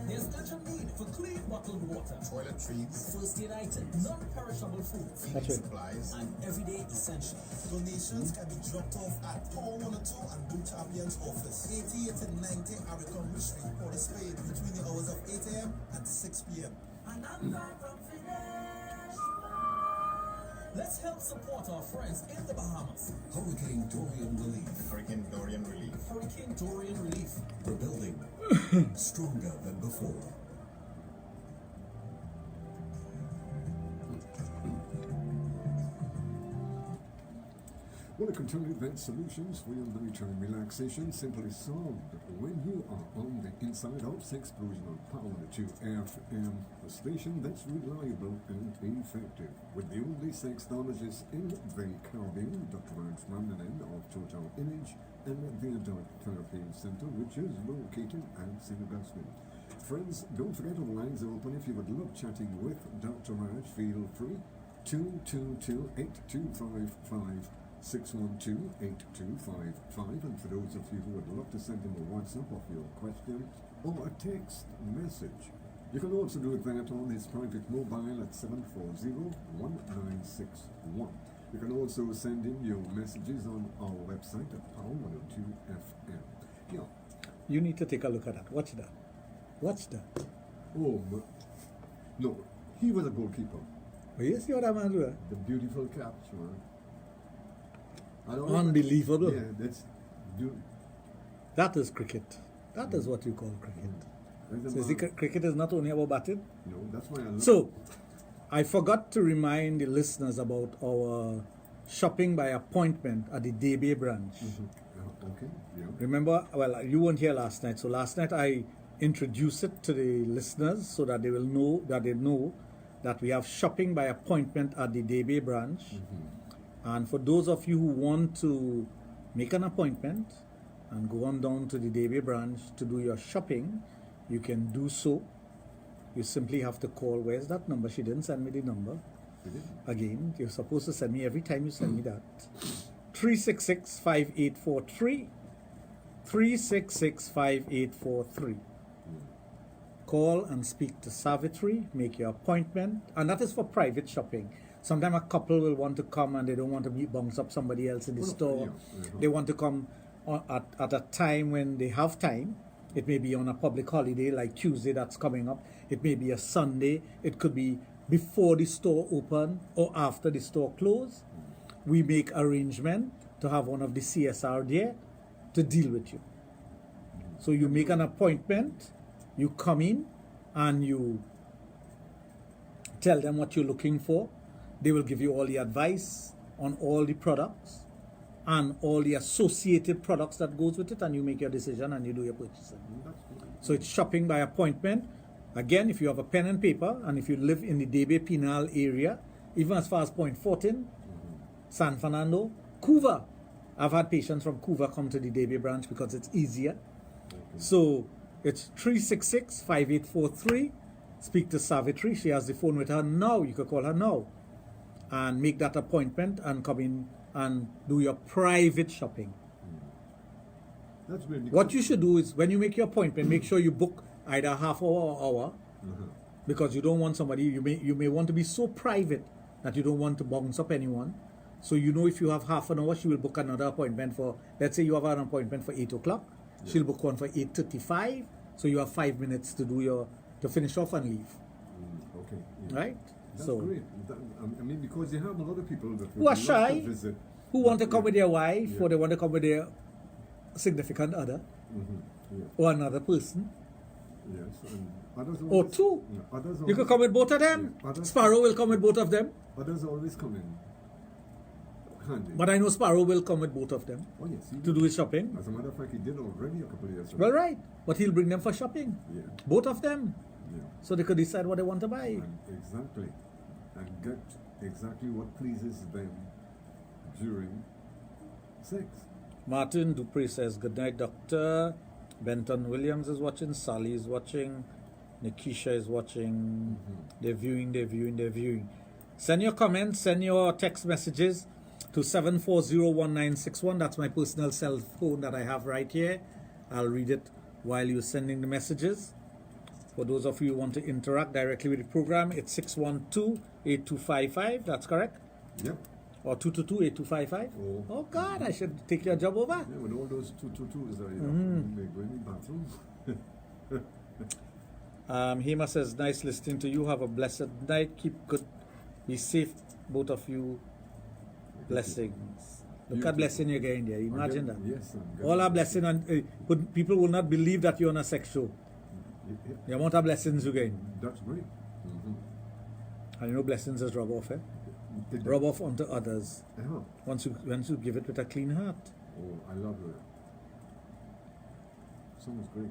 There's urgent need for clean bottled water, Toiletries, first aid items, non-perishable foods, feeding supplies, and everyday essentials. donations can be dropped off at Paul 102 and Boom Champions office, 88 and 90 Abercrombie Street, Port of Spain, between the hours of 8 a.m. and 6 p.m. Let's help support our friends in the Bahamas. Hurricane Dorian relief. Hurricane Dorian relief. Hurricane Dorian relief. Rebuilding stronger than before. Well, I can tell you that solutions for your nighttime relaxation simply solved when you are on the inside of Sexplosion on Power 2 FM, a station that's reliable and effective. With the only sexologist in the Caribbean, Dr. Raj of Total Image and the Adult Therapy Center, which is located at St. Augustine. Friends, don't forget our lines are open. If you would love chatting with Dr. Raj, feel free. 222-8255. 612-8255, and for those of you who would love to send him a WhatsApp of your question or a text message, you can also do that on his private mobile at 740-1961. You can also send him your messages on our website at Power 102 FM. Yeah. You need to take a look at that. Watch that. Watch that. Oh, No, he was a goalkeeper. But you see what I'm doing? The beautiful catch, man. I don't Unbelievable. Yeah, that's. That is cricket. That is what you call cricket. There's a So you see, man- cricket is not only about batting. No, that's why I love So, I forgot to remind the listeners about our shopping by appointment at the DB branch. Okay, yeah. Remember, well, you weren't here last night, so last night I introduced it to the listeners so that they will know that we have shopping by appointment at the DB branch. And for those of you who want to make an appointment and go on down to the DB branch to do your shopping, you can do so. You simply have to call. Where's that number? She didn't send me the number. Again, you're supposed to send me every time you send me that. 366-5843. 366-5843. Call and speak to Savitri, make your appointment, and that is for private shopping. Sometimes a couple will want to come and they don't want to bounce up somebody else in the store. They want to come at a time when they have time. It may be on a public holiday like Tuesday that's coming up. It may be a Sunday. It could be before the store open or after the store close. We make arrangement to have one of the CSR there to deal with you. So you make an appointment, you come in and you tell them what you're looking for. They will give you all the advice on all the products and all the associated products that goes with it, and you make your decision and you do your purchasing. So it's shopping by appointment. Again, if you have a pen and paper, and if you live in the Debe Penal area, even as far as Point 14, San Fernando, Couva. I've had patients from Couva come to the Debe branch because it's easier. So it's 366-5843. Speak to Savitri. She has the phone with her now. You could call her now and make that appointment and come in and do your private shopping. That's really What you should do is when you make your appointment, make sure you book either half hour or hour, because you don't want somebody, you may want to be so private that you don't want to bounce up anyone. So you know if you have half an hour, she will book another appointment for, let's say you have an appointment for 8 o'clock, she'll book one for 8:35, so you have 5 minutes to do to finish off and leave. Okay. Right? That's So great. I mean, because you have a lot of people that who are would love shy, to visit. who want to come with their wife, or they want to come with their significant other, or another person, Yes, and others or always, two. Others You always, could come with both of them. Others- Sparrow will come with both of them. Others always come in handy. But I know Sparrow will come with both of them Oh yes, he to did. do his shopping. As a matter of fact, he did already a couple of years ago. Well, right. But he'll bring them for shopping. Yeah. Both of them. Yeah. So they could decide what they want to buy. And exactly, and get exactly what pleases them during sex. Martin Dupree says, good night, doctor. Benton Williams is watching. Sally is watching. Nikisha is watching. They're viewing. Send your comments, send your text messages to 7401961. That's my personal cell phone that I have right here. I'll read it while you're sending the messages. For those of you who want to interact directly with the program, it's 612-8255. That's correct? Yep. Or 222-8255? Oh God, I should take your job over. Yeah, with all those 222s that you have, they go in the bathroom. Hema says, nice listening to you. Have a blessed night. Keep good. Be safe, both of you. Blessings. Look at blessing you're getting there. Imagine that. Yes, All our blessing, and but people will not believe that you're on a sex show. The amount of blessings you get. That's right. And you know blessings is rub off, eh? Rub off onto others. Once you give it with a clean heart. Oh, I love that. Sounds great.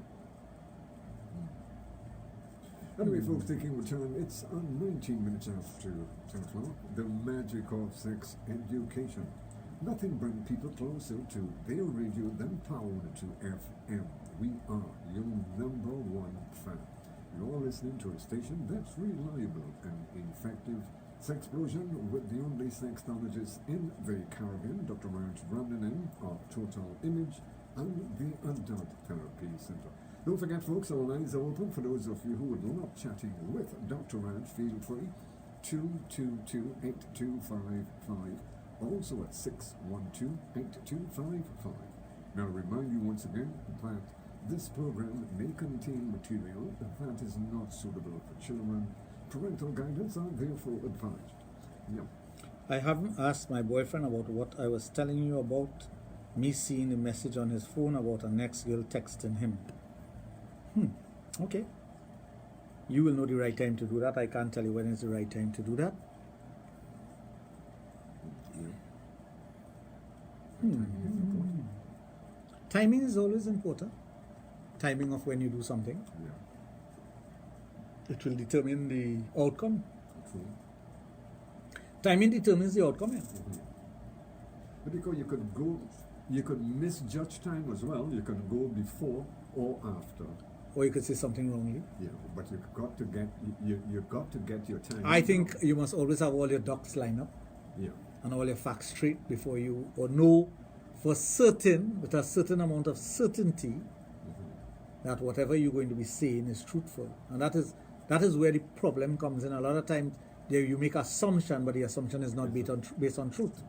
Anyway, folks, taking return, it's 19 minutes after 10 o'clock. The magic of sex education. Nothing brings people closer to their radio than Power 102 FM. We are your #1 fan. You're listening to a station that's reliable and effective. Sexplosion with the only sexologist in the Caribbean, Dr. Raj of Total Image and the Adult Therapy Center. Don't forget, folks, our lines are open for those of you who would love chatting with Dr. Raj. Feel free. 222-8255. Also at 612-8255. Now, remind you once again that this program may contain material that is not suitable for children. parental guidance are therefore advised. Yeah. I haven't asked my boyfriend about what I was telling you about me seeing a message on his phone about a next girl texting him. Okay. You will know the right time to do that. I can't tell you when is the right time to do that. Timing is always important. Timing of when you do something. Yeah. It will determine the outcome. True. Timing determines the outcome. Yeah. But because you could misjudge time as well. You can go before or after. Or you could say something wrongly. Yeah, but you've got to get your time. I think you must always have all your ducks lined up. Yeah. And all your facts straight before you, or know for certain, with a certain amount of certainty, that whatever you're going to be saying is truthful. And that is where the problem comes in. A lot of times you make assumption, but the assumption is not based on truth.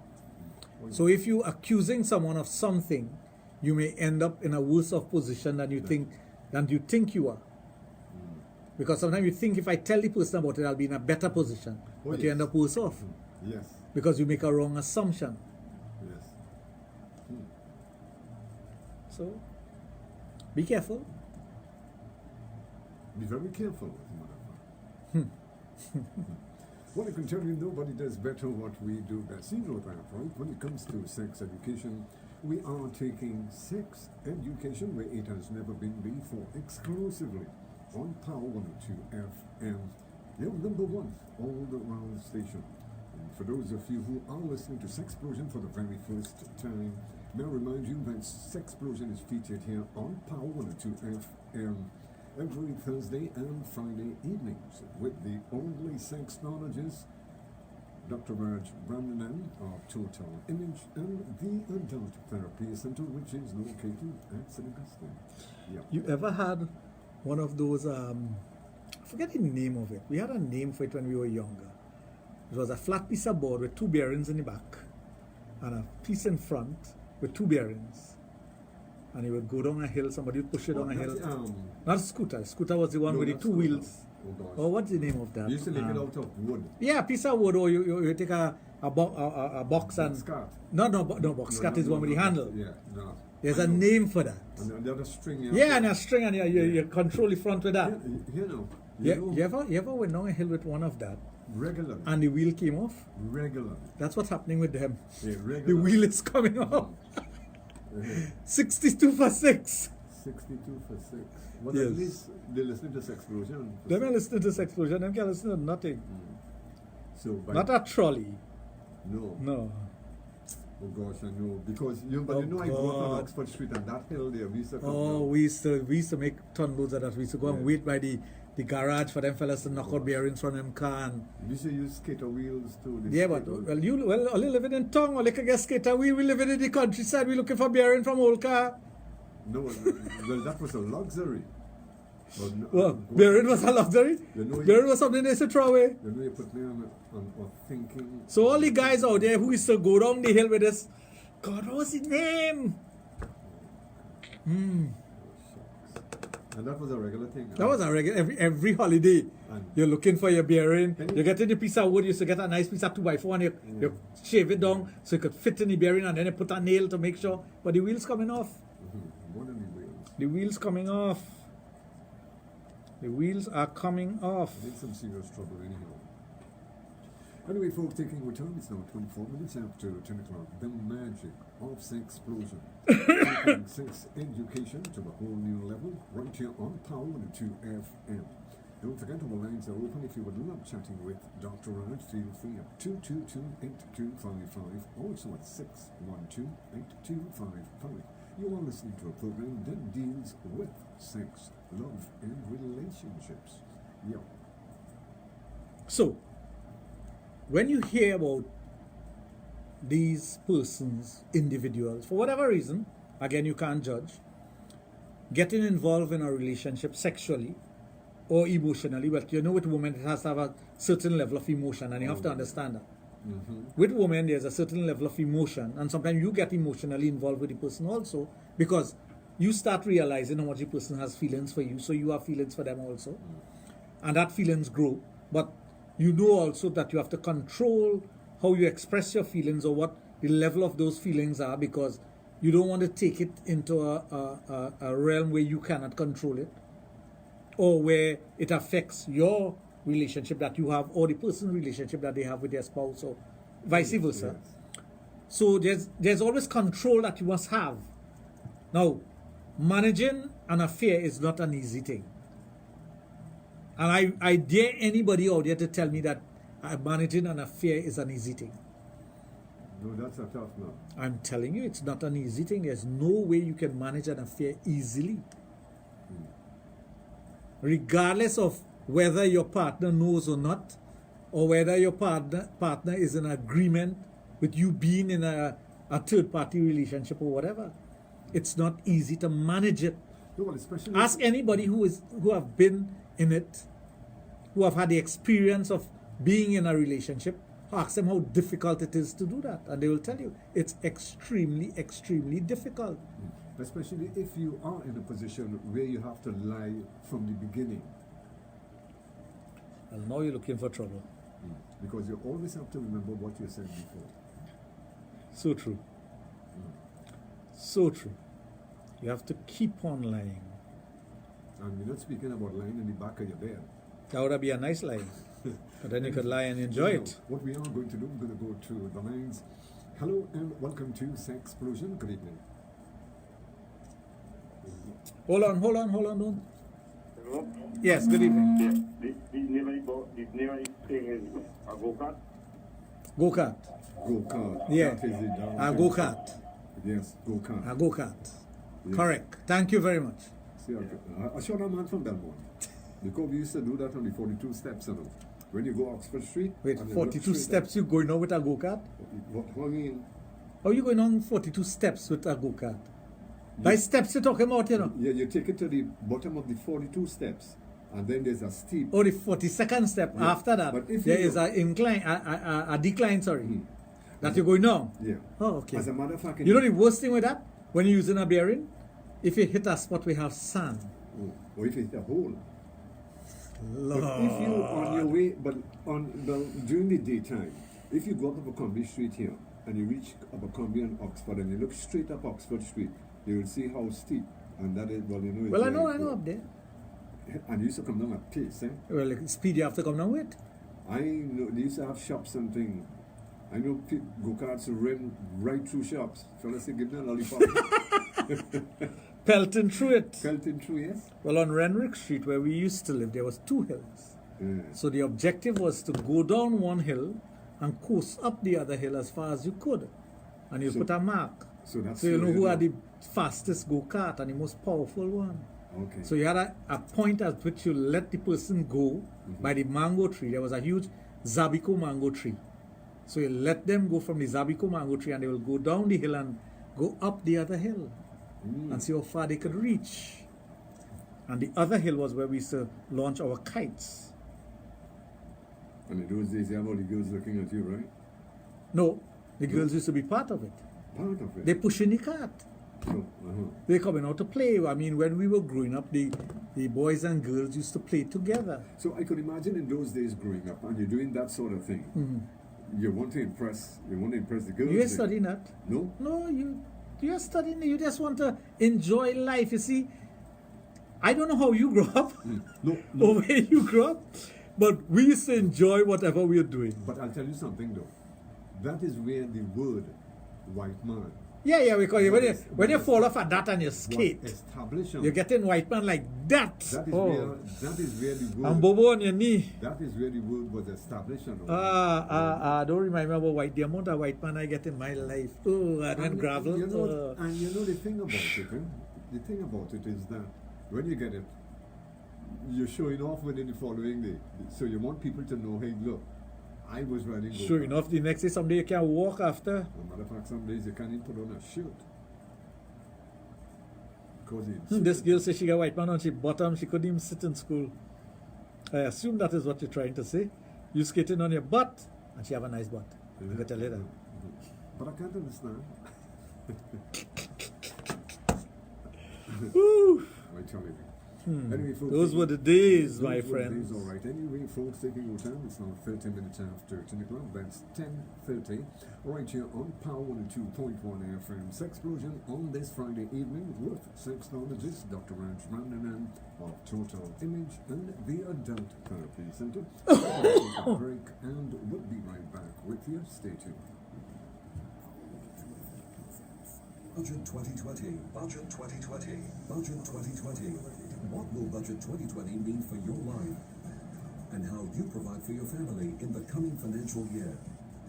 So if you're accusing someone of something, you may end up in a worse off position than you think you are. Because sometimes you think if I tell the person about it, I'll be in a better position. But you end up worse off. Yes. Because you make a wrong assumption. Yes. So, be careful. Be very careful, as a matter of fact. Well, I can tell you nobody does better what we do best. You know that, right? When it comes to sex education, we are taking sex education where it has never been before, exclusively on Power 102 FM, your number one all-around station. And for those of you who are listening to Sexplosion for the very first time, may I remind you that Sexplosion is featured here on Power 102 FM every Thursday and Friday evenings with the only sexologist, Dr. Raj of Total Image and the Adult Therapy Center, which is located at St. Augustine. Yeah. You ever had one of those, I forget the name of it. We had a name for it when we were younger. It was a flat piece of board with two bearings in the back and a piece in front with two bearings. And you would go down a hill, somebody would push you down a hill. Not a scooter. A scooter was the one with the two wheels. Oh gosh. Oh, what's the name of that? You used to make it out of wood. Yeah, a piece of wood, or you take a box and... Boxcart. No, boxcart is one with the handle. Yeah, no. There's a name for that. And the other string. Yeah, and a string, and you control the front with that. You ever went down a hill with one of that? Regularly. And the wheel came off? Regularly. That's what's happening with them. Yeah, regularly. The wheel is coming off. 62 for 6. 62 for 6. Well, Yes. at least they're listening to Sexplosion. Them are listening to Sexplosion, them can listen to nothing. So Not a trolley. No. No. Oh gosh, I know. Because I grew up on Oxford Street and that hill there, we used to come Oh, down. we used to make ton loads of that. We used to go and wait by the garage for them fellas to knock out bearings from them car. And We used to use skater wheels too. yeah, but you only living in town, or like a skater wheel. We living in the countryside. We looking for bearing from old car. No, well, that was a luxury. Well, bearing was a luxury. Bearing was something they used to throw away. You know, you put me on thinking. So all the guys out there who used to go down the hill with us, God, what was his name? And that was a regular thing. That was a regular, every holiday. And You're looking for your bearing. Can you- You get in the piece of wood, you used to get a nice piece of 2x4 and you shave it down so you could fit in the bearing, and then you put a nail to make sure. But the wheel's coming off. More than the wheels. The wheel's coming off. The wheels are coming off. In some serious trouble anyhow. Anyway, folks, taking our time, it's now 24 minutes after 10 o'clock. The magic of Sexplosion. Taking sex education to a whole new level, right here on Power 102 FM. Don't forget our lines are open. If you would love chatting with Dr. Raj, feel free at 222-8255, also at 612-8255. You are listening to a program that deals with sex, love, and relationships. Yeah. So, when you hear about these persons, individuals, for whatever reason, again, you can't judge, getting involved in a relationship sexually or emotionally, but you know with women, it has to have a certain level of emotion, and you have to understand that. With women, there's a certain level of emotion, and sometimes you get emotionally involved with the person also, because you start realizing how much the person has feelings for you, so you have feelings for them also. And that feelings grow. but you know also that you have to control how you express your feelings or what the level of those feelings are, because you don't want to take it into a realm where you cannot control it, or where it affects your relationship that you have or the person's relationship that they have with their spouse, or vice versa. Yes. So there's always control that you must have. Now, managing an affair is not an easy thing. And I dare anybody out there to tell me that managing an affair is an easy thing. No, that's a tough no. I'm telling you, it's not an easy thing. There's no way you can manage an affair easily. Regardless of whether your partner knows or not, or whether your partner is in agreement with you being in a third-party relationship or whatever. It's not easy to manage it. No, well, especially Ask anybody who have been in it, who have had the experience of being in a relationship. Ask them how difficult it is to do that, and they will tell you it's extremely, extremely difficult. especially if you are in a position where you have to lie from the beginning. Well, now you're looking for trouble. Because you always have to remember what you said before. So true. So true. You have to keep on lying. And we're not speaking about lying in the back of your bed. That would be a nice lie. But then you could lie and enjoy Now, it. what we are going to do, we're going to go to the lines. Hello and welcome to Sexplosion. Good evening. Hold on. Don't. Hello? Yes, good evening. Yeah, the name of the thing is a go-kart. Go-kart. Go-kart. Yeah. That is it down A there. go-kart. Yes, go-kart. A go-kart. Yeah. Correct. Thank you very much. See, I showed a man from Belmont. Because we used to do that on the 42 steps, you know. When you go Oxford Street. Wait, and you look 42 straight steps you going on with a go-kart? up. What I mean? How you going on 42 steps with a go-kart? By steps you're talking about, you know? Yeah, you take it to the bottom of the 42 steps. And then there's a steep. Or the 42nd step Yeah. after that, But if there you is know- a incline, a decline, sorry, that you're going down. Yeah. Oh, okay. As a matter of fact, You know the worst thing with that? When you're using a bearing, if you hit a spot we have sand. or if it's a hole. Lord. But if you on your way, during the daytime, if you go up Abercrombie Street here and you reach Abercrombie and Oxford and you look straight up Oxford Street, you will see how steep, and that is you know. Well, I very know good. up there. And you used to come down at pace, eh? Well, like, speed you have to come down with. I know they used to have shops and things. I know go-karts ran right through shops. Fellas say, give me a lollipop. Pelting through it. Pelting through, yes? Well, on Renwick Street, where we used to live, there was 2 hills. Yeah. So the objective was to go down one hill and coast up the other hill as far as you could. And you So- put a mark. So that's So you know who know. had the fastest go-kart and the most powerful one. Okay. So you had a point at which you let the person go by the mango tree. There was a huge Zabico mango tree. So you let them go from the Zabico mango tree and they will go down the hill and go up the other hill and see how far they could reach. And the other hill was where we used to launch our kites. And in those days, you have all the girls looking at you, right? No, the girls used to be part of it. Part of it. They pushing the cart. So, They coming out to play. I mean, when we were growing up, the boys and girls used to play together. So I could imagine in those days growing up, and you're doing that sort of thing. You want to impress the girls. You ain't studying that. No? No, you're studying. You just want to enjoy life. You see, I don't know how you grew up, No. or where you grew up, but we used to enjoy whatever we were doing. But I'll tell you something though. That is where the word white man Yeah, because when you fall off at that and you was skate, established. you're getting white man like that. That is where the word. And bobo on your knee. That is where the word was established. You know. Don't remind me about the amount of white man I get in my life. Oh, and then gravel. You know, and you know the thing about it, the thing about it is that when you get it, you're showing off within the following day. So you want people to know, hey, look, I was running. Sure enough, the next day someday you can walk after. As a matter of fact, some days you can't even put on a shirt. Because This girl says she got white man on she bottom, she couldn't even sit in school. I assume that is what you're trying to say. You skating on your butt, and she have a nice butt. I can tell you that. But I can't understand. Woo. Wait, tell me. Anyway, folks, Those were the days, those my were the friends. days, all right. Anyway, folks, taking your time. It's now 30 minutes after 10 o'clock. That's 10:30. Right here on Power 102.1 FM. Sexplosion on this Friday evening with sexologist Dr. Raj of Total Image and the Adult Therapy Center. We'll take a break and we'll be right back with you. Stay tuned. Budget 2020. Budget 2020. Budget 2020. What will Budget 2020 mean for your life? And how you provide for your family in the coming financial year?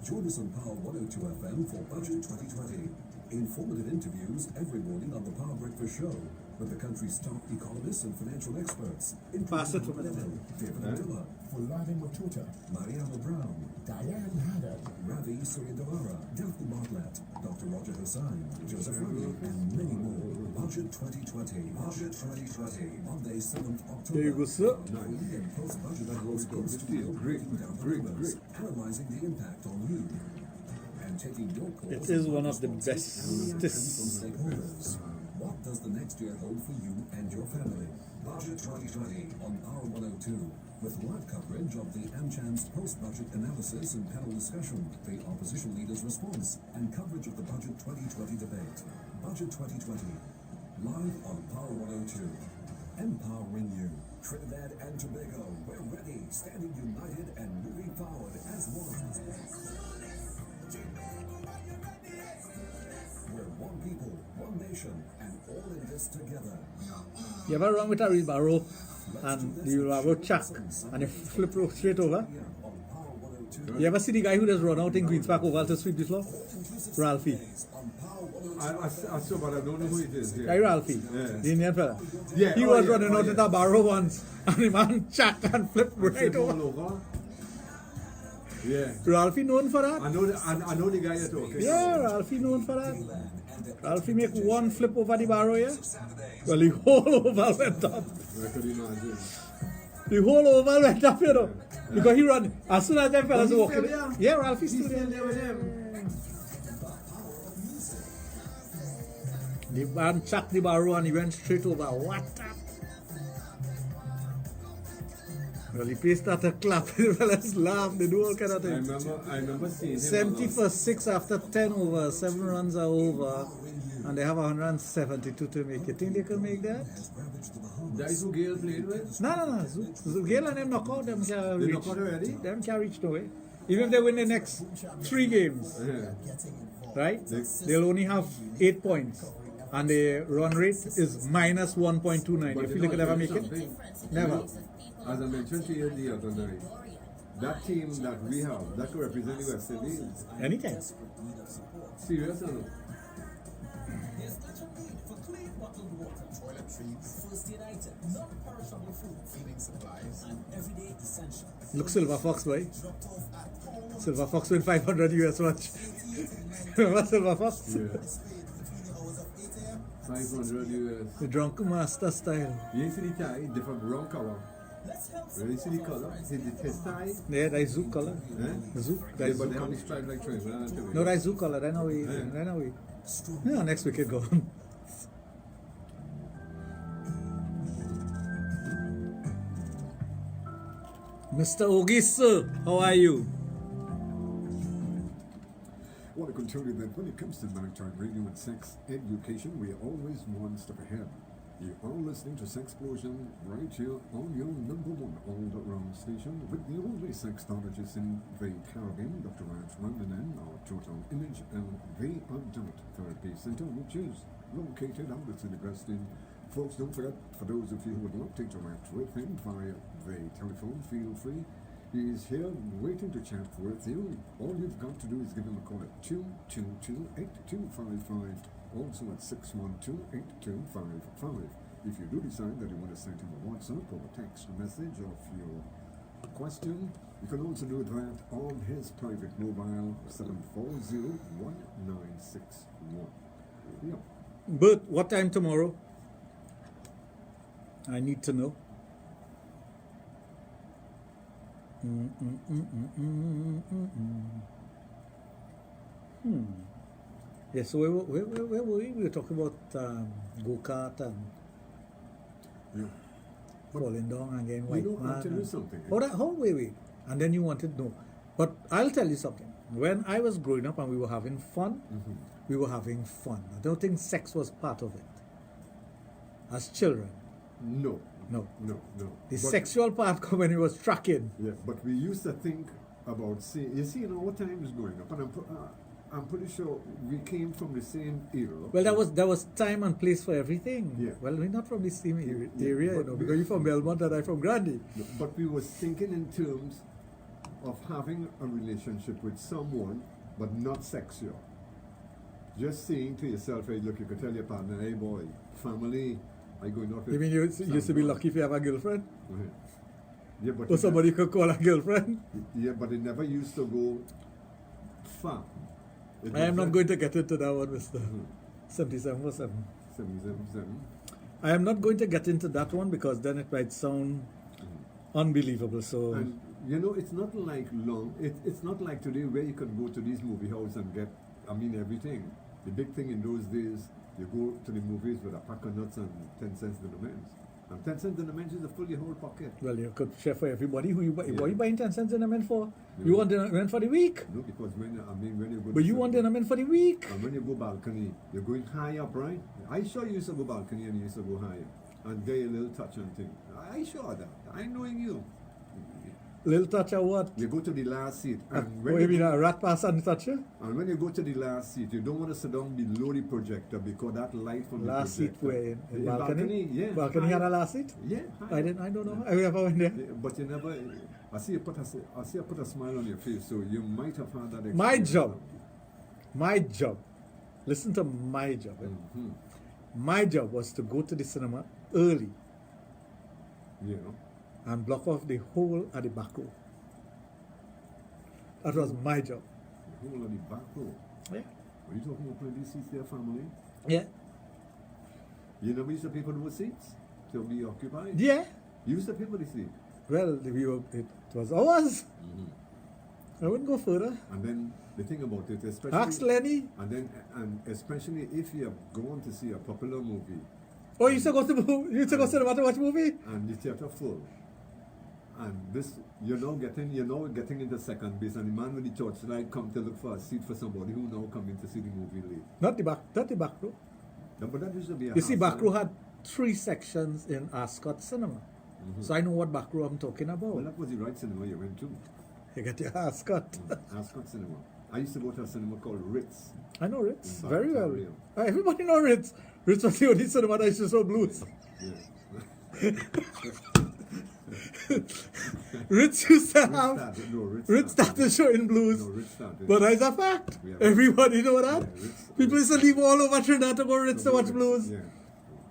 Join us on Power 102 FM for Budget 2020. Informative interviews every morning on the Power Breakfast Show with the country's top economists and financial experts. Pass it to me. David Abdullah, Fulani Matuta, Mariana Brown, Diane Haddad, Ravi Suryandalara, Daphne Bartlett, Dr. Roger Hussain, Joseph Ruggie, and many more. Budget 2020. Budget 2020. Monday, 7th October. There you go, sir. Pre- and post-budget analysis goes to you, breaking down the numbers, analyzing the impact on you, and taking your calls. It is one of the from bestest. stakeholders. What does the next year hold for you and your family? Budget 2020 on Power 102 with live coverage of the AmCham's post-budget analysis and panel discussion, the opposition leader's response, and coverage of the Budget 2020 debate. Budget 2020 live on Power 102. Empowering you. Trinidad and Tobago, we're ready, standing united and moving forward as one. We're one people, one nation, and all in this together. You ever run with a wheelbarrow and the wheelbarrow chuck and you flip straight over? You ever see the guy who just run out in Queen's Park Oval to sweep the floor? Ralphie. I saw, but I don't know who it is. Hey, Ralphie, the Indian fella. Yeah, He was running out with a barrow once and the man chuck and flip right over. over. Yeah. Ralphie known for that? I know the guy you're talking. Yeah, Ralphie known for that. Ralphie make one flip over the barrow, yeah? Well, the whole oval went up. I could imagine. The whole oval went up, you know. Because he run, as soon as them fellas he's walking. still there? Yeah, Ralphie's still He's there. still there with him. The man chucked the barrow and he went straight over. What up? Well, the place started clapping, the fellas laughed, they do all kind of things. I remember seeing him. 70 for 6 after 10 over, 7 runs are over, and they have 172 to make. You think they can make that? That is who Gail played with? No. Gale and them knock out, them can't They reach. knock out already? Them can't reach no way. Even if they win the next 3 games, Yeah. right? They'll only have 8 points. And the run rate is minus 1.29. You feel they could ever make it? Never. As I mentioned to you the other night, that team that we have, that could represent the West Indies. Anytime. Serious or no? There's special need for clean bottled water, toiletries, first aid items, non-perishable foods, cleaning supplies, and everyday essentials. Look, Silver Fox, boy. dropped off at home, Silver Fox win 500 US watch. Remember Silver Fox? Yeah. displayed between the hours of 8 a.m. 500 US. The drunken master style. You see the tie, different brown color. Let's help You see the color? See his tie? Yeah, that is Zouk color. Eh? Zouk. Yeah, That is but Zouk they have color. the stripe like Trinidad. No, that is Zouk color. Then we. Then we. Yeah, next wicket gone. Mr. Ogis, sir, how are you? Well, I can tell you that when it comes to nighttime radio and sex education, we are always one step ahead. You are listening to Sexplosion right here on your number one all-around station with the only sexologist in the Caribbean, Dr. Raj, our Total Image and the Adult Therapy Center, which is located out in the Gustin. Folks, don't forget, for those of you who would like to interact with him via the telephone, feel free. He's here waiting to chat with you. All you've got to do is give him a call at 222-8255, also at 612-8255. If you do decide that you want to send him a WhatsApp or a text message of your question, you can also do that on his private mobile, 740-1961. Yeah. But what time tomorrow? I need to know. Yeah, so where were we? We were talking about go-kart and... Yeah. falling down and getting You white know, I'll man. tell you something. Wait. And then you wanted no. But I'll tell you something. When I was growing up and we were having fun, we were having fun. I don't think sex was part of it. As children. No. No. The The sexual part come when we was tracking. Yeah, but we used to think about, in our times growing up, and I'm pretty sure we came from the same era. Well, there was time and place for everything. Yeah. Well, we're not from the same area, but because you're from Belmont and I'm from Grandy. No, but we was thinking in terms of having a relationship with someone, but not sexual. Just saying to yourself, hey, look, you could tell your partner, hey boy, family, are you going out with You mean you used to be lucky if you have a girlfriend? Right. Yeah, but Or somebody could call a girlfriend? Yeah, but it never used to go far. I am not going to get into that one, Mr. 77 or 7. 777. I am not going to get into that one because then it might sound unbelievable. So And you know, it's not like it's not like today where you can go to these movie houses and get, everything. The big thing in those days, you go to the movies with a pack of nuts and 10 cents in the men's. And 10 cents in the men's is to fill your whole pocket. well, you could share for everybody. Who you buy? What are you buying 10 cents in a mint for? Yeah. You want dinner mint for the week? No, because when you go But you want dinner mint for the week? and when you go balcony, you're going high up, right? I sure you used to go balcony and you used to go higher and get a little touch and thing. I sure that. I knowing you. Little touch of what? You go to the last seat, and What you mean a rat pass and touch you? and when you go to the last seat, you don't want to sit down below the projector because that light from Last the seat projector. where in balcony? Yeah. Balcony had a last seat? Yeah. I don't know. I never went there. Yeah, but you never. I see you put a smile on your face, so you might have had that. My experience. My job. Listen to my job. Mhm. My job was to go to the cinema early Yeah. and block off the whole of the back row. That was my job. The whole of the back row. Yeah. Are you talking about plenty seats there, family? Yeah. You never used to pay for those seats to be occupied. Yeah. You used to pay for the seat. Well, it was ours. I wouldn't go further. And then the thing about it, especially Ask Lenny. and especially if you have gone to see a popular movie Oh, you used to go to cinema to watch movie? and the theater full, and this you're now getting into second base, and the man with the torchlight come to look for a seat for somebody who now come in to see the movie late. Not the back row. No, but that used to be a You see, hassle. back row had 3 sections in Ascot Cinema. So I know what back row I'm talking about. Well, that was the right cinema you went to. You got your Ascot. Ascot Cinema. I used to go to a cinema called Ritz. I know Ritz In very well. Ontario. Everybody know Ritz. Ritz was the only cinema that used to show blues. Yeah. Ritz used to have. Ritz Ritz started showing blues. No, Ritz started. But that's a fact. Yeah. Everybody know that. Yeah, Ritz- People used to leave all over Trinidad to go Ritz to watch blues. Yeah.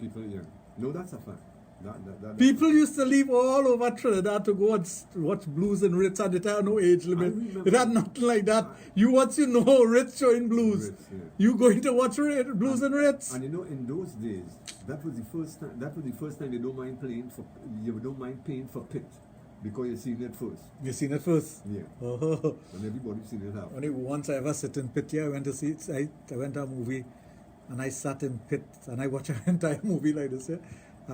People, yeah. No, that's a fact. That People used to leave all over Trinidad to go and watch blues in Ritz, and it had no age limit. remember- It had nothing like that. Once you know Ritz showing blues, Ritz, yeah. you going to watch blues in Ritz. And you know, in those days, that was the first time you don't mind paying for pit because you seen it first. You seen it first? Yeah. Oh. And everybody seen it happen. Only once I ever sit in pit here. I went to see. I went to a movie, and I sat in pit, and I watched an entire movie like this. Yeah?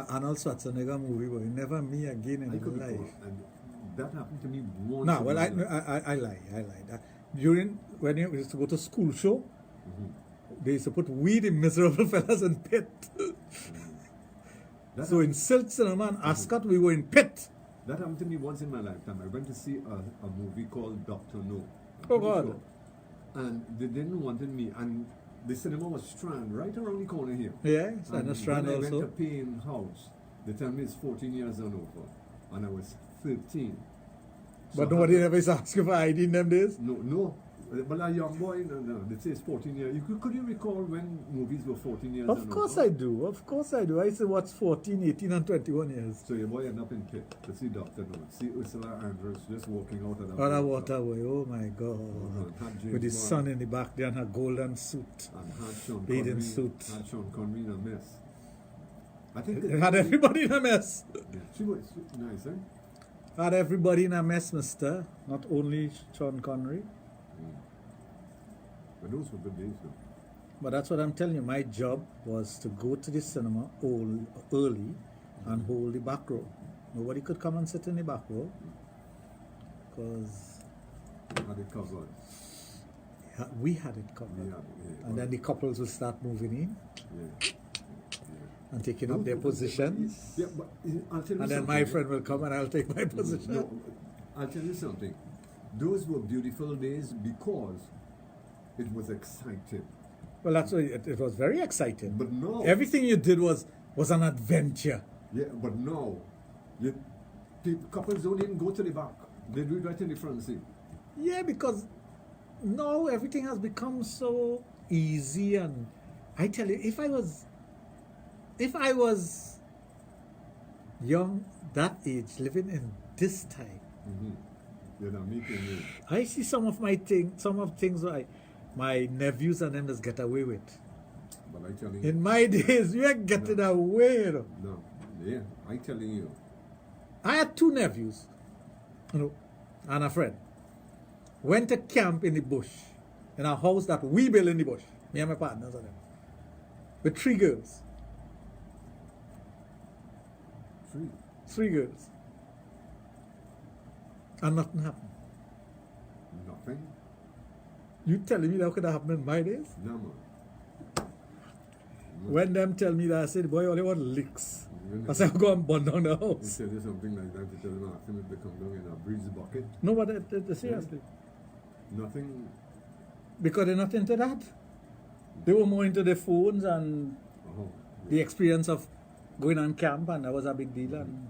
Arnold Schwarzenegger movie, but never me again in I could my recall, life. and that happened to me once. No, in well, my I life. lie. During when you used to go to school show, Mm-hmm. they used to put we the miserable fellas in pit. That So in Silk Cinema and Ascot, we were in pit. That happened to me once in my lifetime. I went to see a movie called Dr. No. Oh, God. And they didn't want me, and the cinema was Strand, right around the corner here. Yeah, and a Strand when I went also. to Payne House, they tell me it's 14 years and over, and I was 13. But So nobody ever used to ask you for ID in them days. No. But a young boy, no, they say it's 14 years. Could you recall when movies were 14 years Of and course over? I do. Of course I do. I used to watch 14, 18, and 21 years. So your boy ended up in pit to see Dr. No, see Ursula Andrews just walking out of the On a waterway, oh my God. Had James With the Bond. sun in the back there and her golden suit. And had Sean Bathing Connery, suit. Had Sean Connery in a mess. I think It had everybody in a mess. Yeah, she was nice, eh? Had everybody in a mess, mister. Not only Sean Connery. But those were good days, though. But that's what I'm telling you. My job was to go to the cinema early and hold the back row. Nobody could come and sit in the back row because Had it covered. we had it covered. We had it, yeah. And then the couples would start moving in Yeah. and taking up their positions. Yeah, but I'll tell you And then something. my friend will come and I'll take my position. No, I'll tell you something. Those were beautiful days because it was exciting. Well, that's why it was very exciting. But no. Everything you did was an adventure. Yeah, but now, couples don't even go to the back. They do it right in the front seat. Yeah, because now everything has become so easy, and I tell you, if I was young, that age, living in this time, You're not meeting me. I see some of things my nephews and them just get away with. But I telling you. In my days, we are getting away. You know. No. Yeah, I telling you. I had 2 nephews, and a friend. Went to camp in the bush, in a house that we built in the bush. Me and my partners and them. With 3 girls. 3 girls. And nothing happened. Nothing? You telling me that could have happened in my days? No, man. When them tell me that, I said, boy, only want licks. I said, I'll go and burn down the You house. tell you something like that, you tell them, ask them if they come down in a breeze bucket. No, but seriously. Nothing. Because they're not into that. They were more into their phones and the experience of going on camp, and that was a big deal. And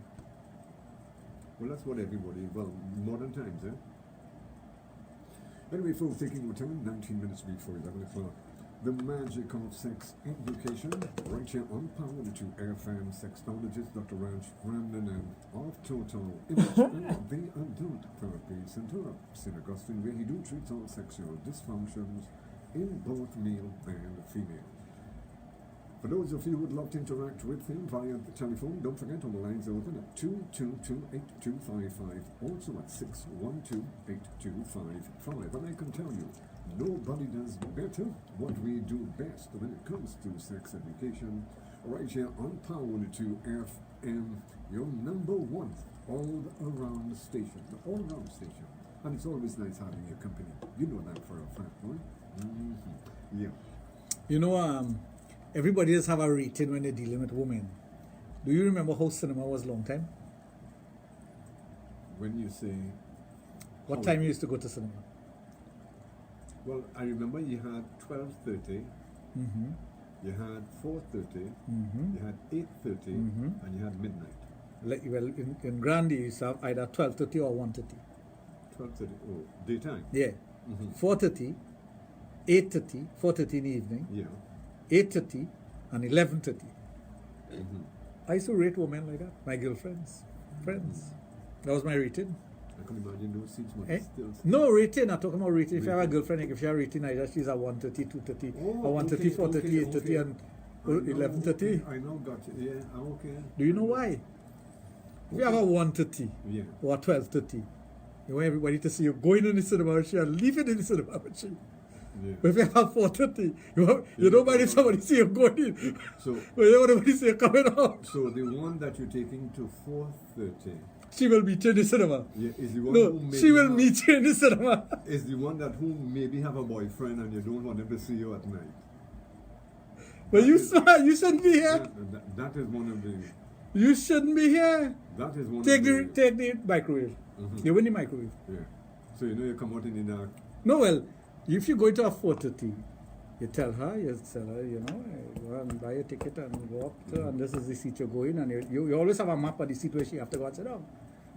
Well, that's what everybody, modern times, eh? Anyway, folks, taking your time, 19 minutes before 11 o'clock. The magic of sex education, right here on Power 2 FM, Sexologist Dr. Raj, Ramden, and of Total Image and the Adult Therapy Center of St. Augustine, where he do treats all sexual dysfunctions in both male and female. For those of you who would love to interact with him via the telephone, don't forget all the lines are open at 222-8255, also at 612-8255. And I can tell you, nobody does better what we do best when it comes to sex education. Right here on Power 2 FM, your number 1 all-around station, the all-around station. And it's always nice having your company. You know that for a fact, right? Yeah. you know, everybody does have a rating when they're dealing with women. Do you remember how cinema was long time? When you say... What time you used to go to cinema? Well, I remember you had 12:30, you had 4:30, you had 8:30, and you had midnight. Like, well, in Grandi, you used to have either 12:30 or 1:30. 12:30, oh, daytime? Yeah. 4:30, 8:30, 4:30 in the evening, 8:30, and 11:30. I used to rate women like that, my girlfriends, friends. That was my rating. I can imagine those seats must still... No, rating, I'm talking about rating. If you have a girlfriend, like if you have rating, either she's at 1:30, 2:30, or 1:30, 4:30, 8:30, and 11:30. I know, gotcha. Yeah, okay. Do you know why? If you have a 1:30 or 12:30, you want everybody to see you going in the cinema with you and leaving in the cinema with you. But if you have a 4:30, you don't mind if somebody see you going in. So, but you don't want anybody see you coming out. So the one that you're taking to 4:30... She will meet you in the cinema. Yeah, is the one no, who maybe she will meet you in the cinema. Is the one that who maybe have a boyfriend and you don't want him to see you at night. But you shouldn't be here. That is one of the... You shouldn't be here. That is one take of the... Take the microwave. You win the microwave. Yeah. So you know you come out in the dark. No, well, if you go to a 4:30, you tell her, go and buy a ticket and go up to, and this is the seat you're going, and you always have a map of the seat where she have to go and sit down.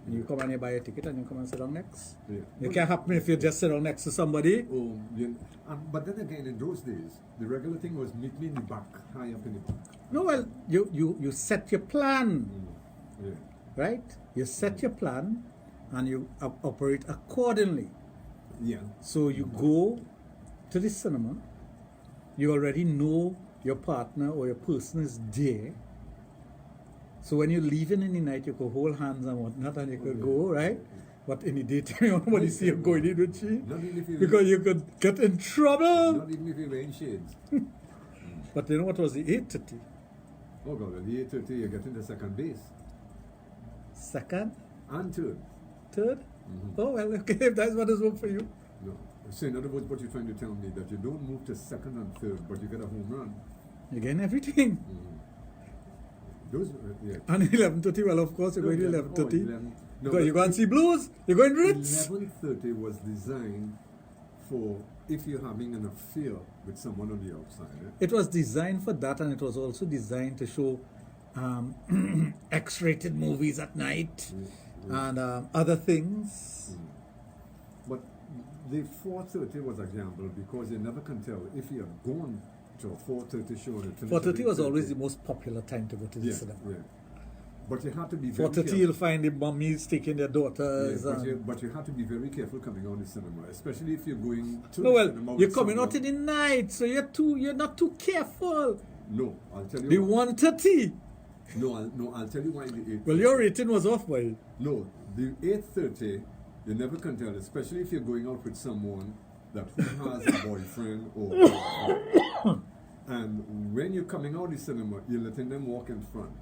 And you come and you buy a ticket and you come and sit down next. Yeah. It can't happen if you just sit down next to somebody. Oh, yeah. But then again, in those days, the regular thing was meet me in the back, high up in the back. No, well, you set your plan, Yeah. right? You set your plan and you operate accordingly. Yeah. So you go to the cinema, you already know your partner or your person is there. So when you're leaving in the night, you could hold hands and whatnot and you could go, right? But in the daytime, nobody see you going in with she. Because you could get in trouble. Not even if you're wearing shades. But you know what was the 8:30? Oh God, at the 8:30 you're getting to second base. Second? And third. Third? Oh, well, okay, if that's what has worked for you. No. So in other words, what you're trying to tell me that you don't move to second and third, but you get a home run. You're getting everything. Those, yeah. And 11:30, well, of course, you're going to 11:30. 11. No, You're going to see blues. You're going Ritz. 11:30 was designed for if you're having an affair with someone on the outside. Eh? It was designed for that, and it was also designed to show X-rated movies at night and other things. But the 4:30 was a gamble because you never can tell if you're going to a 4:30 show. 4:30 was always the most popular time to go to the cinema. Yeah. But you have to be very 4:30 careful. you'll find the mummies taking their daughters. Yeah, but you have to be very careful coming out of the cinema, especially if you're going to no, the well, cinema. you're with coming out someone. in the night, so you're not too careful. No, I'll tell you. The why. 1:30. I'll tell you why the 8:30. Well, your rating was off, boy. No, the 8:30, you never can tell, especially if you're going out with someone that who has a boyfriend or girlfriend. And when you're coming out of the cinema, you're letting them walk in front.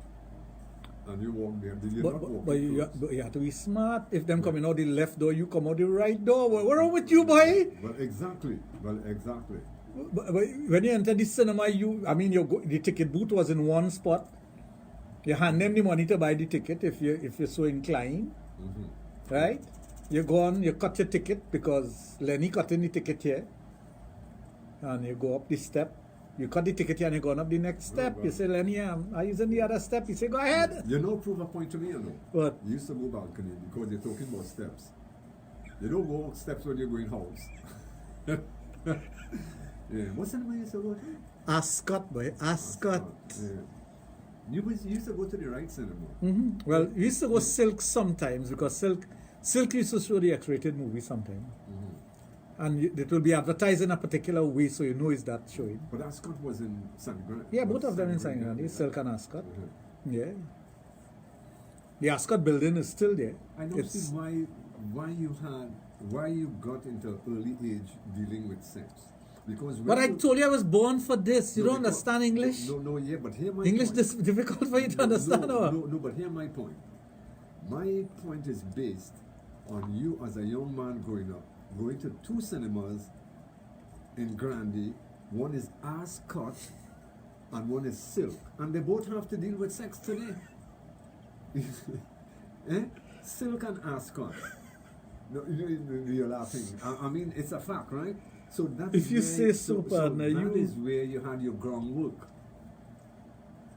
And you walk there. You're not walking But you close. have to be smart. If them coming out the left door, you come out the right door. What's wrong with you, boy? Well, exactly. But when you enter the cinema, the ticket booth was in one spot. You hand them the money to buy the ticket if you're so inclined, right? You go on, you cut your ticket because Lenny cut in the ticket here, and you go up the step. You cut the ticket here and you're going up the next step. You say, Lenny, I'm using the other step. You say, go ahead. You know, prove a point to me, you know. What? You used to go balcony because you're talking about steps. You don't go steps when you're going house. Yeah. What's the name you used to go to? Ascot, boy. Ascot. Yeah. You used to go to the right cinema. Well, we used to go Silk sometimes because Silk used to show the X-rated movie sometimes. And it will be advertised in a particular way so you know it's that showing. But Ascot was in Sangre. Yeah, both of them in Sangre, Silk and Ascot. Yeah. The Ascot building is still there. I don't see why you got into early age dealing with sex. Because but I told you I was born for this. You don't understand English? Yeah, but here my English point. is difficult for you to understand, or? No, but here my point. My point is based on you as a young man growing up, going to two cinemas in Grandy. One is Ascot and one is Silk. And they both have to deal with sex today. Silk and Ascot. No, you're laughing. I mean, it's a fact, right? So that if you say so, partner, that is where you had your groundwork.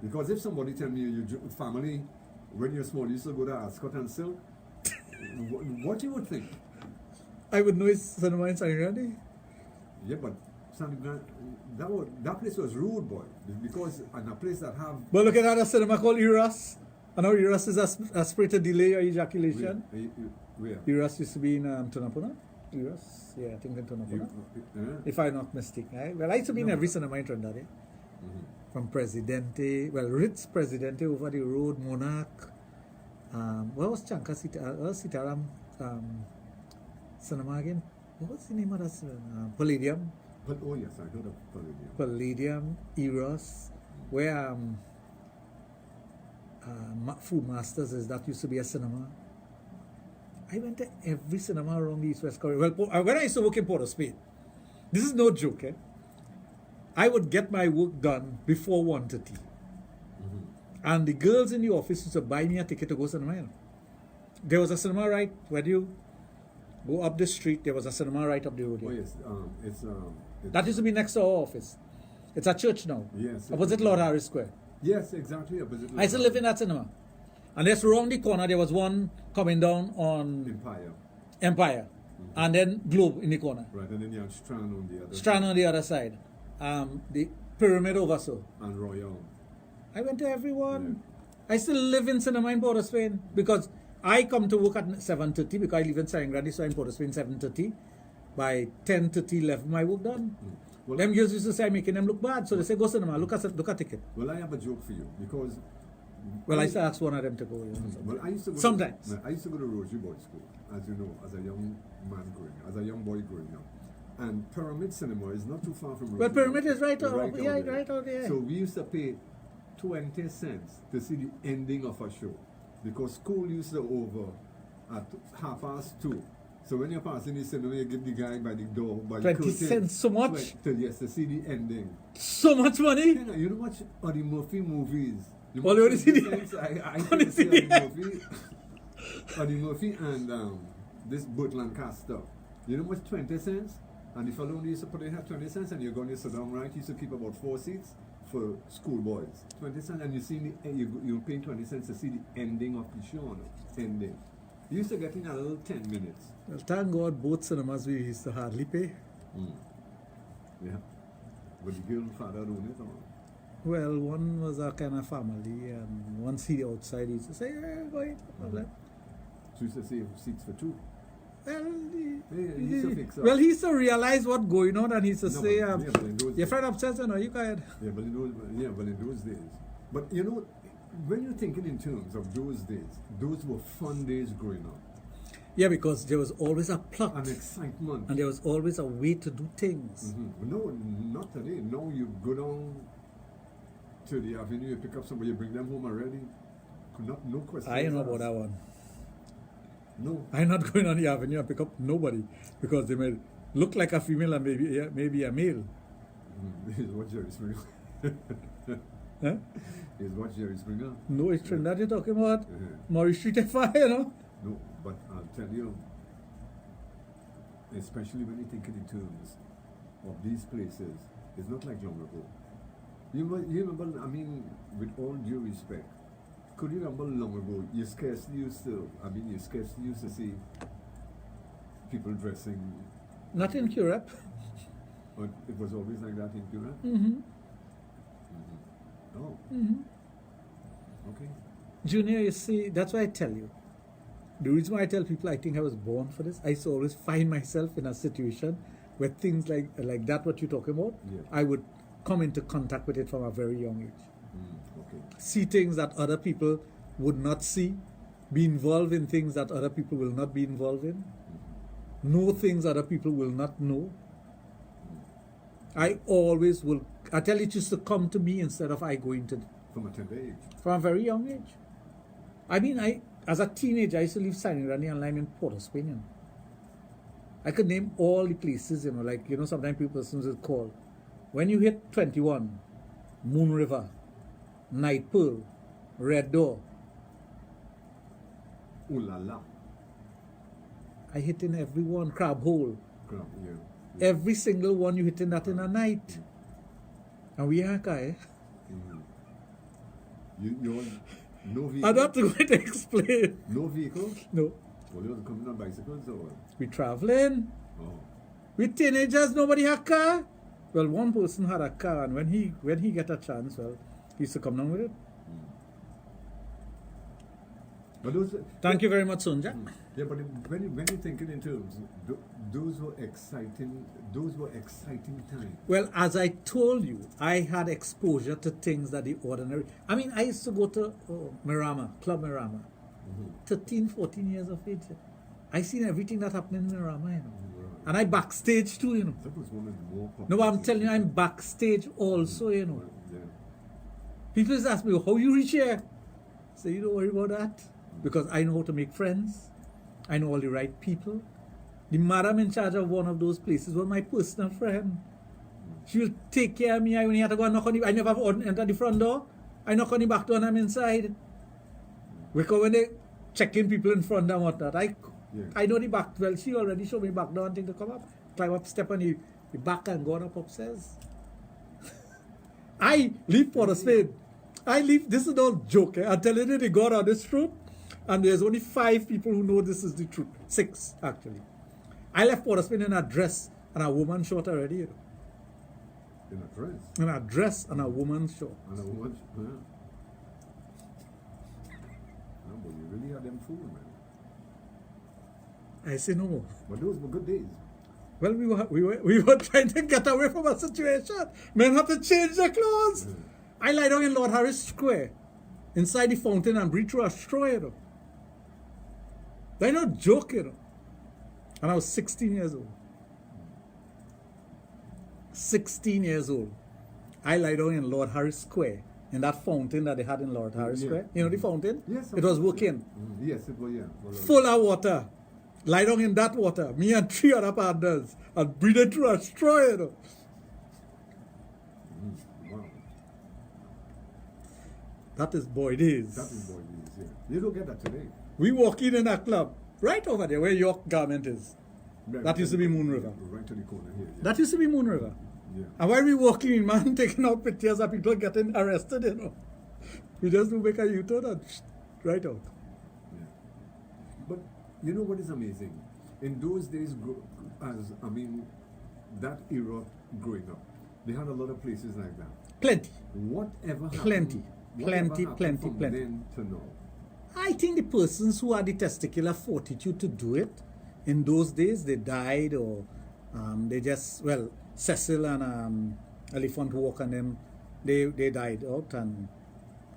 Because if somebody tell me your family, when you're small, you used to go to Ascot and Silk, what you would think? I would know it's cinema in Sangre. Yeah, but that place was rude, boy. Because in a place that have... But look at that cinema called Eros. I know Eros is aspirated delay or ejaculation. Where? Eros used to be in Tunapuna. Eros? Yeah, I think in Tunapuna. If I'm not mistaken. Right? Well, I used to be in every cinema in Trinidad. From Presidente, Ritz Presidente over the road, Monarch. Where was Chanka Sitaram cinema again? What was the name of that cinema? Palladium. Oh yes, I heard of Palladium. Palladium, Eros, where Food Masters is. That used to be a cinema. I went to every cinema around the East West Corridor. Well, when I used to work in Port of Spain, this is no joke, eh? I would get my work done before 1:30. And the girls in the office used to buy me a ticket to go cinema. There was a cinema right when you go up the street. There was a cinema right up the road. Oh yes, that used to be next to our office. It's a church now. Yes. Opposite Lord Harris Square. Yes, exactly. I used to live in that cinema. And just around the corner, there was one coming down on Empire. And then Globe in the corner. Right, and then you have Strand on the other Strand on the other side. The Pyramid over so. And Royal. I went to everyone. Yeah. I still live in cinema in Port of Spain because I come to work at 7:30 because I live in Sangre, so I'm in Port of Spain 7:30. By 10:30, 11, my work done. Well, them girls used to say I'm making them look bad, so they say go cinema, look at ticket. Well, I have a joke for you because. Well, I used to ask one of them to go. Well, I used to go sometimes. I used to go to Rosary Boys School, as you know, as a young man as a young boy growing up. And Pyramid Cinema is not too far from Rosary. But Pyramid is right out there. Right out there. So we used to pay 20 cents to see the ending of a show. because school used to over at 2:30. So when you're passing this, you give the guy by the door, by 20 the curtain, cents, so much? Yes, to see the ending. So much money? Yeah, you know what Eddie Murphy movies? You Well, you wanna see the- I wanna can see see Eddie the- Murphy. Eddie Murphy and this Burt Lancaster. You know what's 20 cents? And the fellow used to put in 20 cents and you're going to sit down right, you used to keep about 4 seats for schoolboys. 20 cents, and you see you pay 20 cents to see the ending of the show. No? Ending. You used to get in a little 10 minutes. Well, thank God both cinemas we used to hardly pay. Yeah. But the girl and father owned it all. Well, one was a kind of family, and once he outside, he used to say, go ahead, no problem. So you used to save seats for 2. Well, he used to fix up. well, he used to realize what's going on, and he used to No, say, but in those your friend upstairs, you know, you go ahead. Yeah, but in those days. But you know, when you're thinking in terms of those days, those were fun days growing up. Yeah, because there was always a plot. An excitement. And there was always a way to do things. No, not today. No, you go down to the avenue, you pick up somebody, you bring them home already. No question. I don't know about that one. No. I'm not going on the avenue and pick up nobody because they may look like a female and maybe a male. Is what Jerry Springer. Huh? Is what Jerry Springer. No, it's Trinidad you're talking about. Maurice Street Fire, you know. No, but I'll tell you, especially when you're thinking in terms of these places, it's not like long ago. You remember, I mean, with all due respect, could you remember long ago, you scarcely used to see people dressing. Not in Europe. But it was always like that in Europe? Oh. Okay. Junior, you see, that's why I tell you. The reason why I tell people I think I was born for this, I used to always find myself in a situation where things like that, what you're talking about, I would come into contact with it from a very young age. Okay. See things that other people would not see, be involved in things that other people will not be involved in, know things other people will not know. I always will, I tell it used to come to me instead of I going to. From a tender age? From a very young age. I mean, as a teenager, I used to live Signing Running and Lime in Port of Spain. You know. I could name all the places, sometimes people will call. When you hit 21, Moon River, Night Pearl, Red Door. Ooh la la. I hit in every one, Crab Hole. Yeah. Every single one you hit in that in a night. And we are guy. You're no vehicle? I'm not going to explain. No vehicle? No. Well, you're coming on bicycles or what? We traveling. Oh. With teenagers, nobody had a car. Well, one person had a car, and when he get a chance, well, he used to come down with it. But Thank you very much, Sonja. Yeah, but when you're thinking in terms, those were exciting times. Well, as I told you, I had exposure to things that the ordinary. I mean, I used to go to Mirama, Club Mirama, 13, 14 years of age. I seen everything that happened in Mirama, you know. And I backstage too, you know. That was one of the more popular. No, I'm telling you, I'm backstage also, you know. Yeah. People just ask me, how you reach here? So you don't worry about that. Because I know how to make friends. I know all the right people. The madam in charge of one of those places was my personal friend. She will take care of me. I only had to go and knock on the... I never enter the front door. I knock on the back door and I'm inside. Because when they check in people in front and whatnot, I know the back. Well, she already showed me back door and thing to come up. Climb up, step on the back and go up upstairs. I leave Port of Spain. This is no joke. I'm telling you, they got on this truth. And there's only 5 people who know this is the truth. 6, actually. I left Port of Spain in a dress and a woman's short already. You know. In a dress? In a dress and a woman's short. And a woman's... Yeah. No, but you really had them fooled, man. I say no more. But those were good days. Well, we were trying to get away from a situation. Men have to change their clothes. I lie down in Lord Harris Square, inside the fountain, and breathe through a straw, you know. They're not joking, you know. And I was 16 years old. 16 years old. I lie down in Lord Harris Square, in that fountain that they had in Lord Harris Yeah. Square. You know the fountain? Yes. It was working. Yes, it was, yeah. Full of water. Lie down in that water. Me and 3 other partners. And breathing through a straw, you know. Wow. That is boy days. That is what it is, yeah. You don't get that today. We walk in a club. Right over there where your garment is. That used to be Moon River. Right to the corner here. Yeah. That used to be Moon River. Yeah. And while we walking in, man, taking out pictures of people getting arrested, you know. We just do make a U-turn and right out. Yeah. But you know what is amazing? In those days, that era growing up, they had a lot of places like that. Plenty. Whatever happened, Plenty. Plenty. from then to now. I think the persons who had the testicular fortitude to do it, in those days, they died or they just, well, Cecil and Elephant Walk and them, they died out and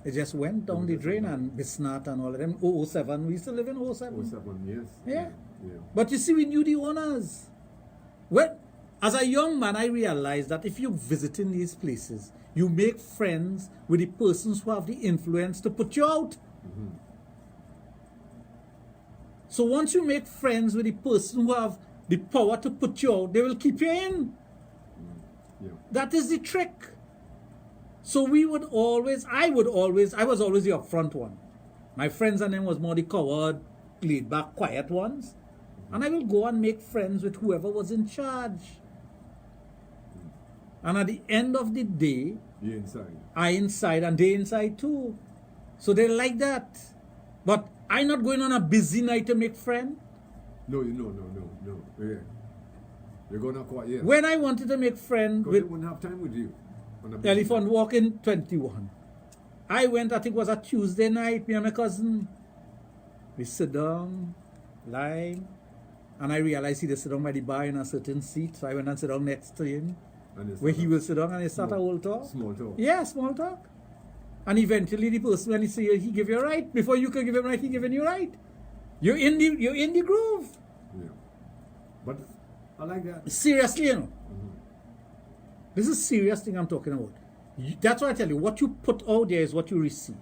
it just went down the drain, and Bisnat and all of them. 007, we still live in 007. 07, yes. Yeah. Yeah. But you see, we knew the owners. Well, as a young man, I realized that if you're visiting these places, you make friends with the persons who have the influence to put you out. Mm-hmm. So once you make friends with the person who have the power to put you out, they will keep you in. Yeah. That is the trick. So I was always the upfront one. My friends and them was more the coward, laid back, quiet ones. And I will go and make friends with whoever was in charge. And at the end of the day, You inside. I inside and they inside too. So they like that. But I'm not going on a busy night to make friends. No. Yeah. You're going out quite, yeah. When I wanted to make friends Because they with wouldn't have time with you. On a busy Elephant night. Walk in 21, I went, I think it was a Tuesday night, me and my cousin. We sit down, lime, and I realized he just sit down by the bar in a certain seat. So I went and sit down next to him, And it's where not he a will sit down and he start a whole talk. Small talk. Yeah, small talk. And eventually the person, when he say he give you a right, before you can give him right, he giving you right. You're in the groove. Yeah. But I like that. Seriously, you know. This is a serious thing I'm talking about. That's why I tell you, what you put out there is what you receive.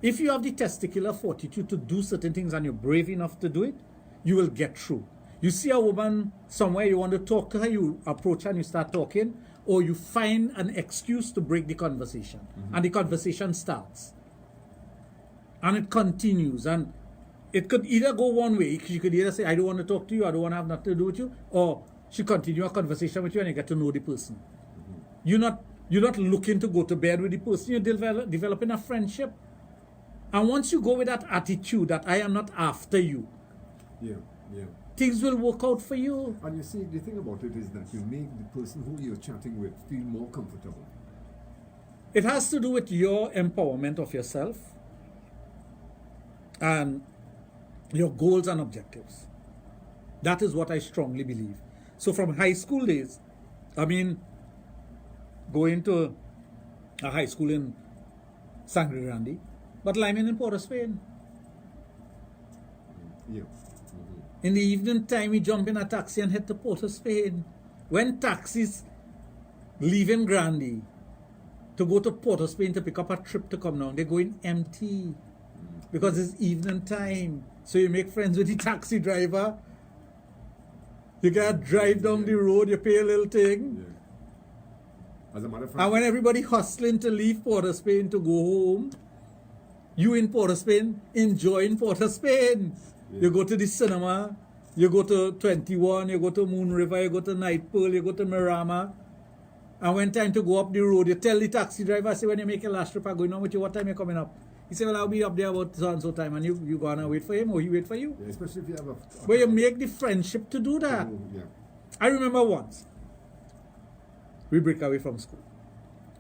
If you have the testicular fortitude to do certain things and you're brave enough to do it, you will get through. You see a woman somewhere, you want to talk to her, you approach her and you start talking, or you find an excuse to break the conversation. And the conversation starts. And it continues. And it could either go one way. She could either say, I don't want to talk to you, I don't want to have nothing to do with you, or she continue a conversation with you and you get to know the person. You're not looking to go to bed with the person, you're developing a friendship. And once you go with that attitude that I am not after you, Yeah. things will work out for you. And you see, the thing about it is that you make the person who you're chatting with feel more comfortable. It has to do with your empowerment of yourself and your goals and objectives. That is what I strongly believe. So from high school days, going to a high school in Sangre Grande, but Lyman in Port of Spain. Yeah. In the evening time, we jump in a taxi and head to Port of Spain. When taxis leaving Grande to go to Port of Spain to pick up a trip to come down, they're going empty because it's evening time. So you make friends with the taxi driver. You gotta drive down the road, you pay a little thing. Yeah. As a matter of fact, And when everybody hustling to leave Port of Spain to go home, you in Port of Spain, enjoying Port of Spain. Yeah. You go to the cinema, you go to 21, you go to Moon River, you go to Night Pearl, you go to Miramar. And when time to go up the road, you tell the taxi driver, say, when you make your last trip, I'm going on with you, what time you coming up? He said, well, I'll be up there about so and so time, and you gonna wait for him, or he wait for you. yeah, especially if you have a But you make the friendship to do that. Yeah. I remember once, we break away from school,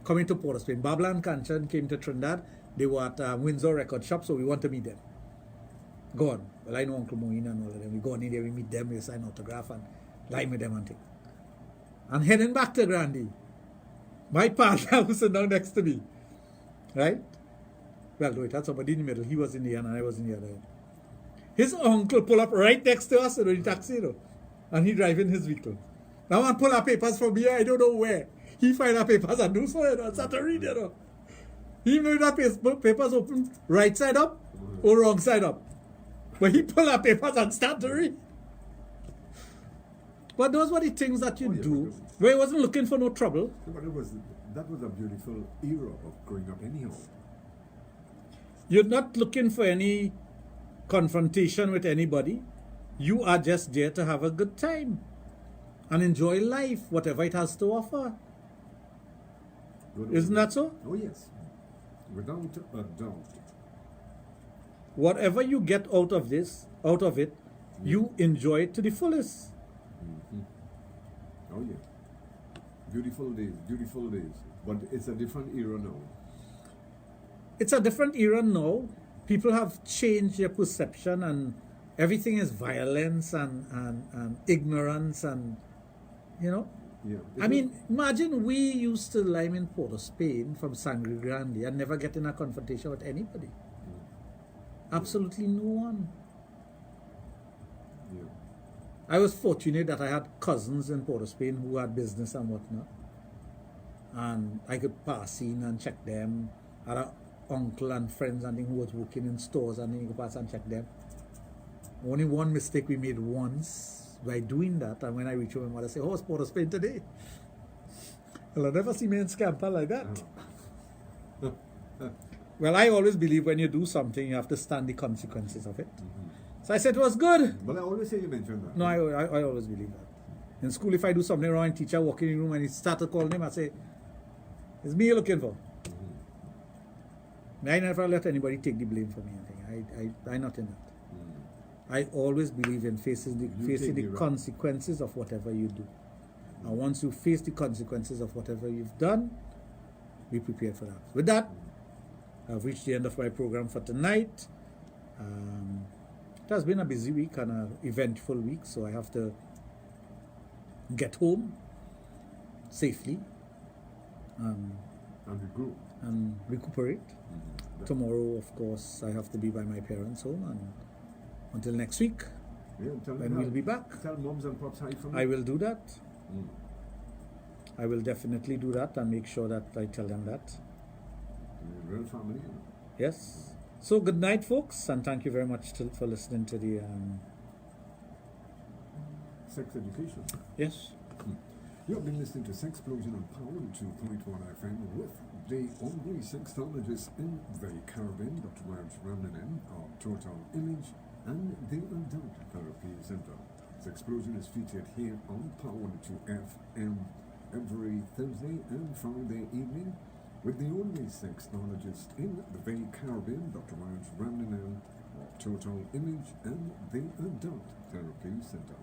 coming to Port of Spain. Babla and Kanchan came to Trinidad. They were at Windsor Record Shop, so we want to meet them. Go on. Well, I know Uncle Moina and all of them. We go on in there, we meet them, we sign autograph and lie with them and things. And heading back to Grande, my partner was sitting down next to me, right? Well, no, it had somebody in the middle. He was in the end and I was in the other end. His uncle pull up right next to us in the taxi, you know, and he driving his vehicle. Now man pull our papers from here, I don't know where. He find our papers and do so, you know, and start to read, you know. He made that papers open right side up or wrong side up. But he pull up papers and start to read. But those were the things that you do. Where he wasn't looking for no trouble. But that was a beautiful era of growing up anyhow. You're not looking for any confrontation with anybody. You are just there to have a good time and enjoy life, whatever it has to offer. Isn't that so? Oh, yes. Without a doubt. Whatever you get out of it, you enjoy it to the fullest. Oh, yeah. Beautiful days, beautiful days. But it's a different era now. It's a different era now. People have changed their perception and everything is violence and ignorance and, you know. Yeah. I mean, imagine we used to live in Port of Spain from Sangre Grande and never get in a confrontation with anybody. Absolutely no one. Yeah. I was fortunate that I had cousins in Port of Spain who had business and whatnot. And I could pass in and check them. I had an uncle and friends and who was working in stores and then you could pass and check them. Only one mistake we made once by doing that, and when I reach home, my mother say, "Oh, it's Port of Spain today." Well, I never see me in scamper like that. Well, I always believe when you do something, you have to stand the consequences of it. So I said it was good. But I always say you mentioned that. No, I always believe that. In school, if I do something wrong, teacher walk in the room and he started calling him, I say, "It's me you're looking for." I never let anybody take the blame for me. I'm not in that. I always believe in facing the consequences of whatever you do. And once you face the consequences of whatever you've done, be prepared for that. With that, I've reached the end of my program for tonight. It has been a busy week and an eventful week, so I have to get home safely and recuperate. Tomorrow, of course, I have to be by my parents' home, and until next week, when we'll be back. Tell moms and pops hi from me. I will do that. I will definitely do that and make sure that I tell them that. Real family. Yes. So good night, folks, and thank you very much for listening to the Sex Education. Yes. You have been listening to Sexplosion on Power 2.1 FM with the only sexologist in the Caribbean, Dr. Raj of Total Image and the Adult Therapy Center. Sexplosion is featured here on Power 2 FM every Thursday and Friday evening with the only sexologist in the Caribbean, Dr. Raj of Total Image and the Adult Therapy Center.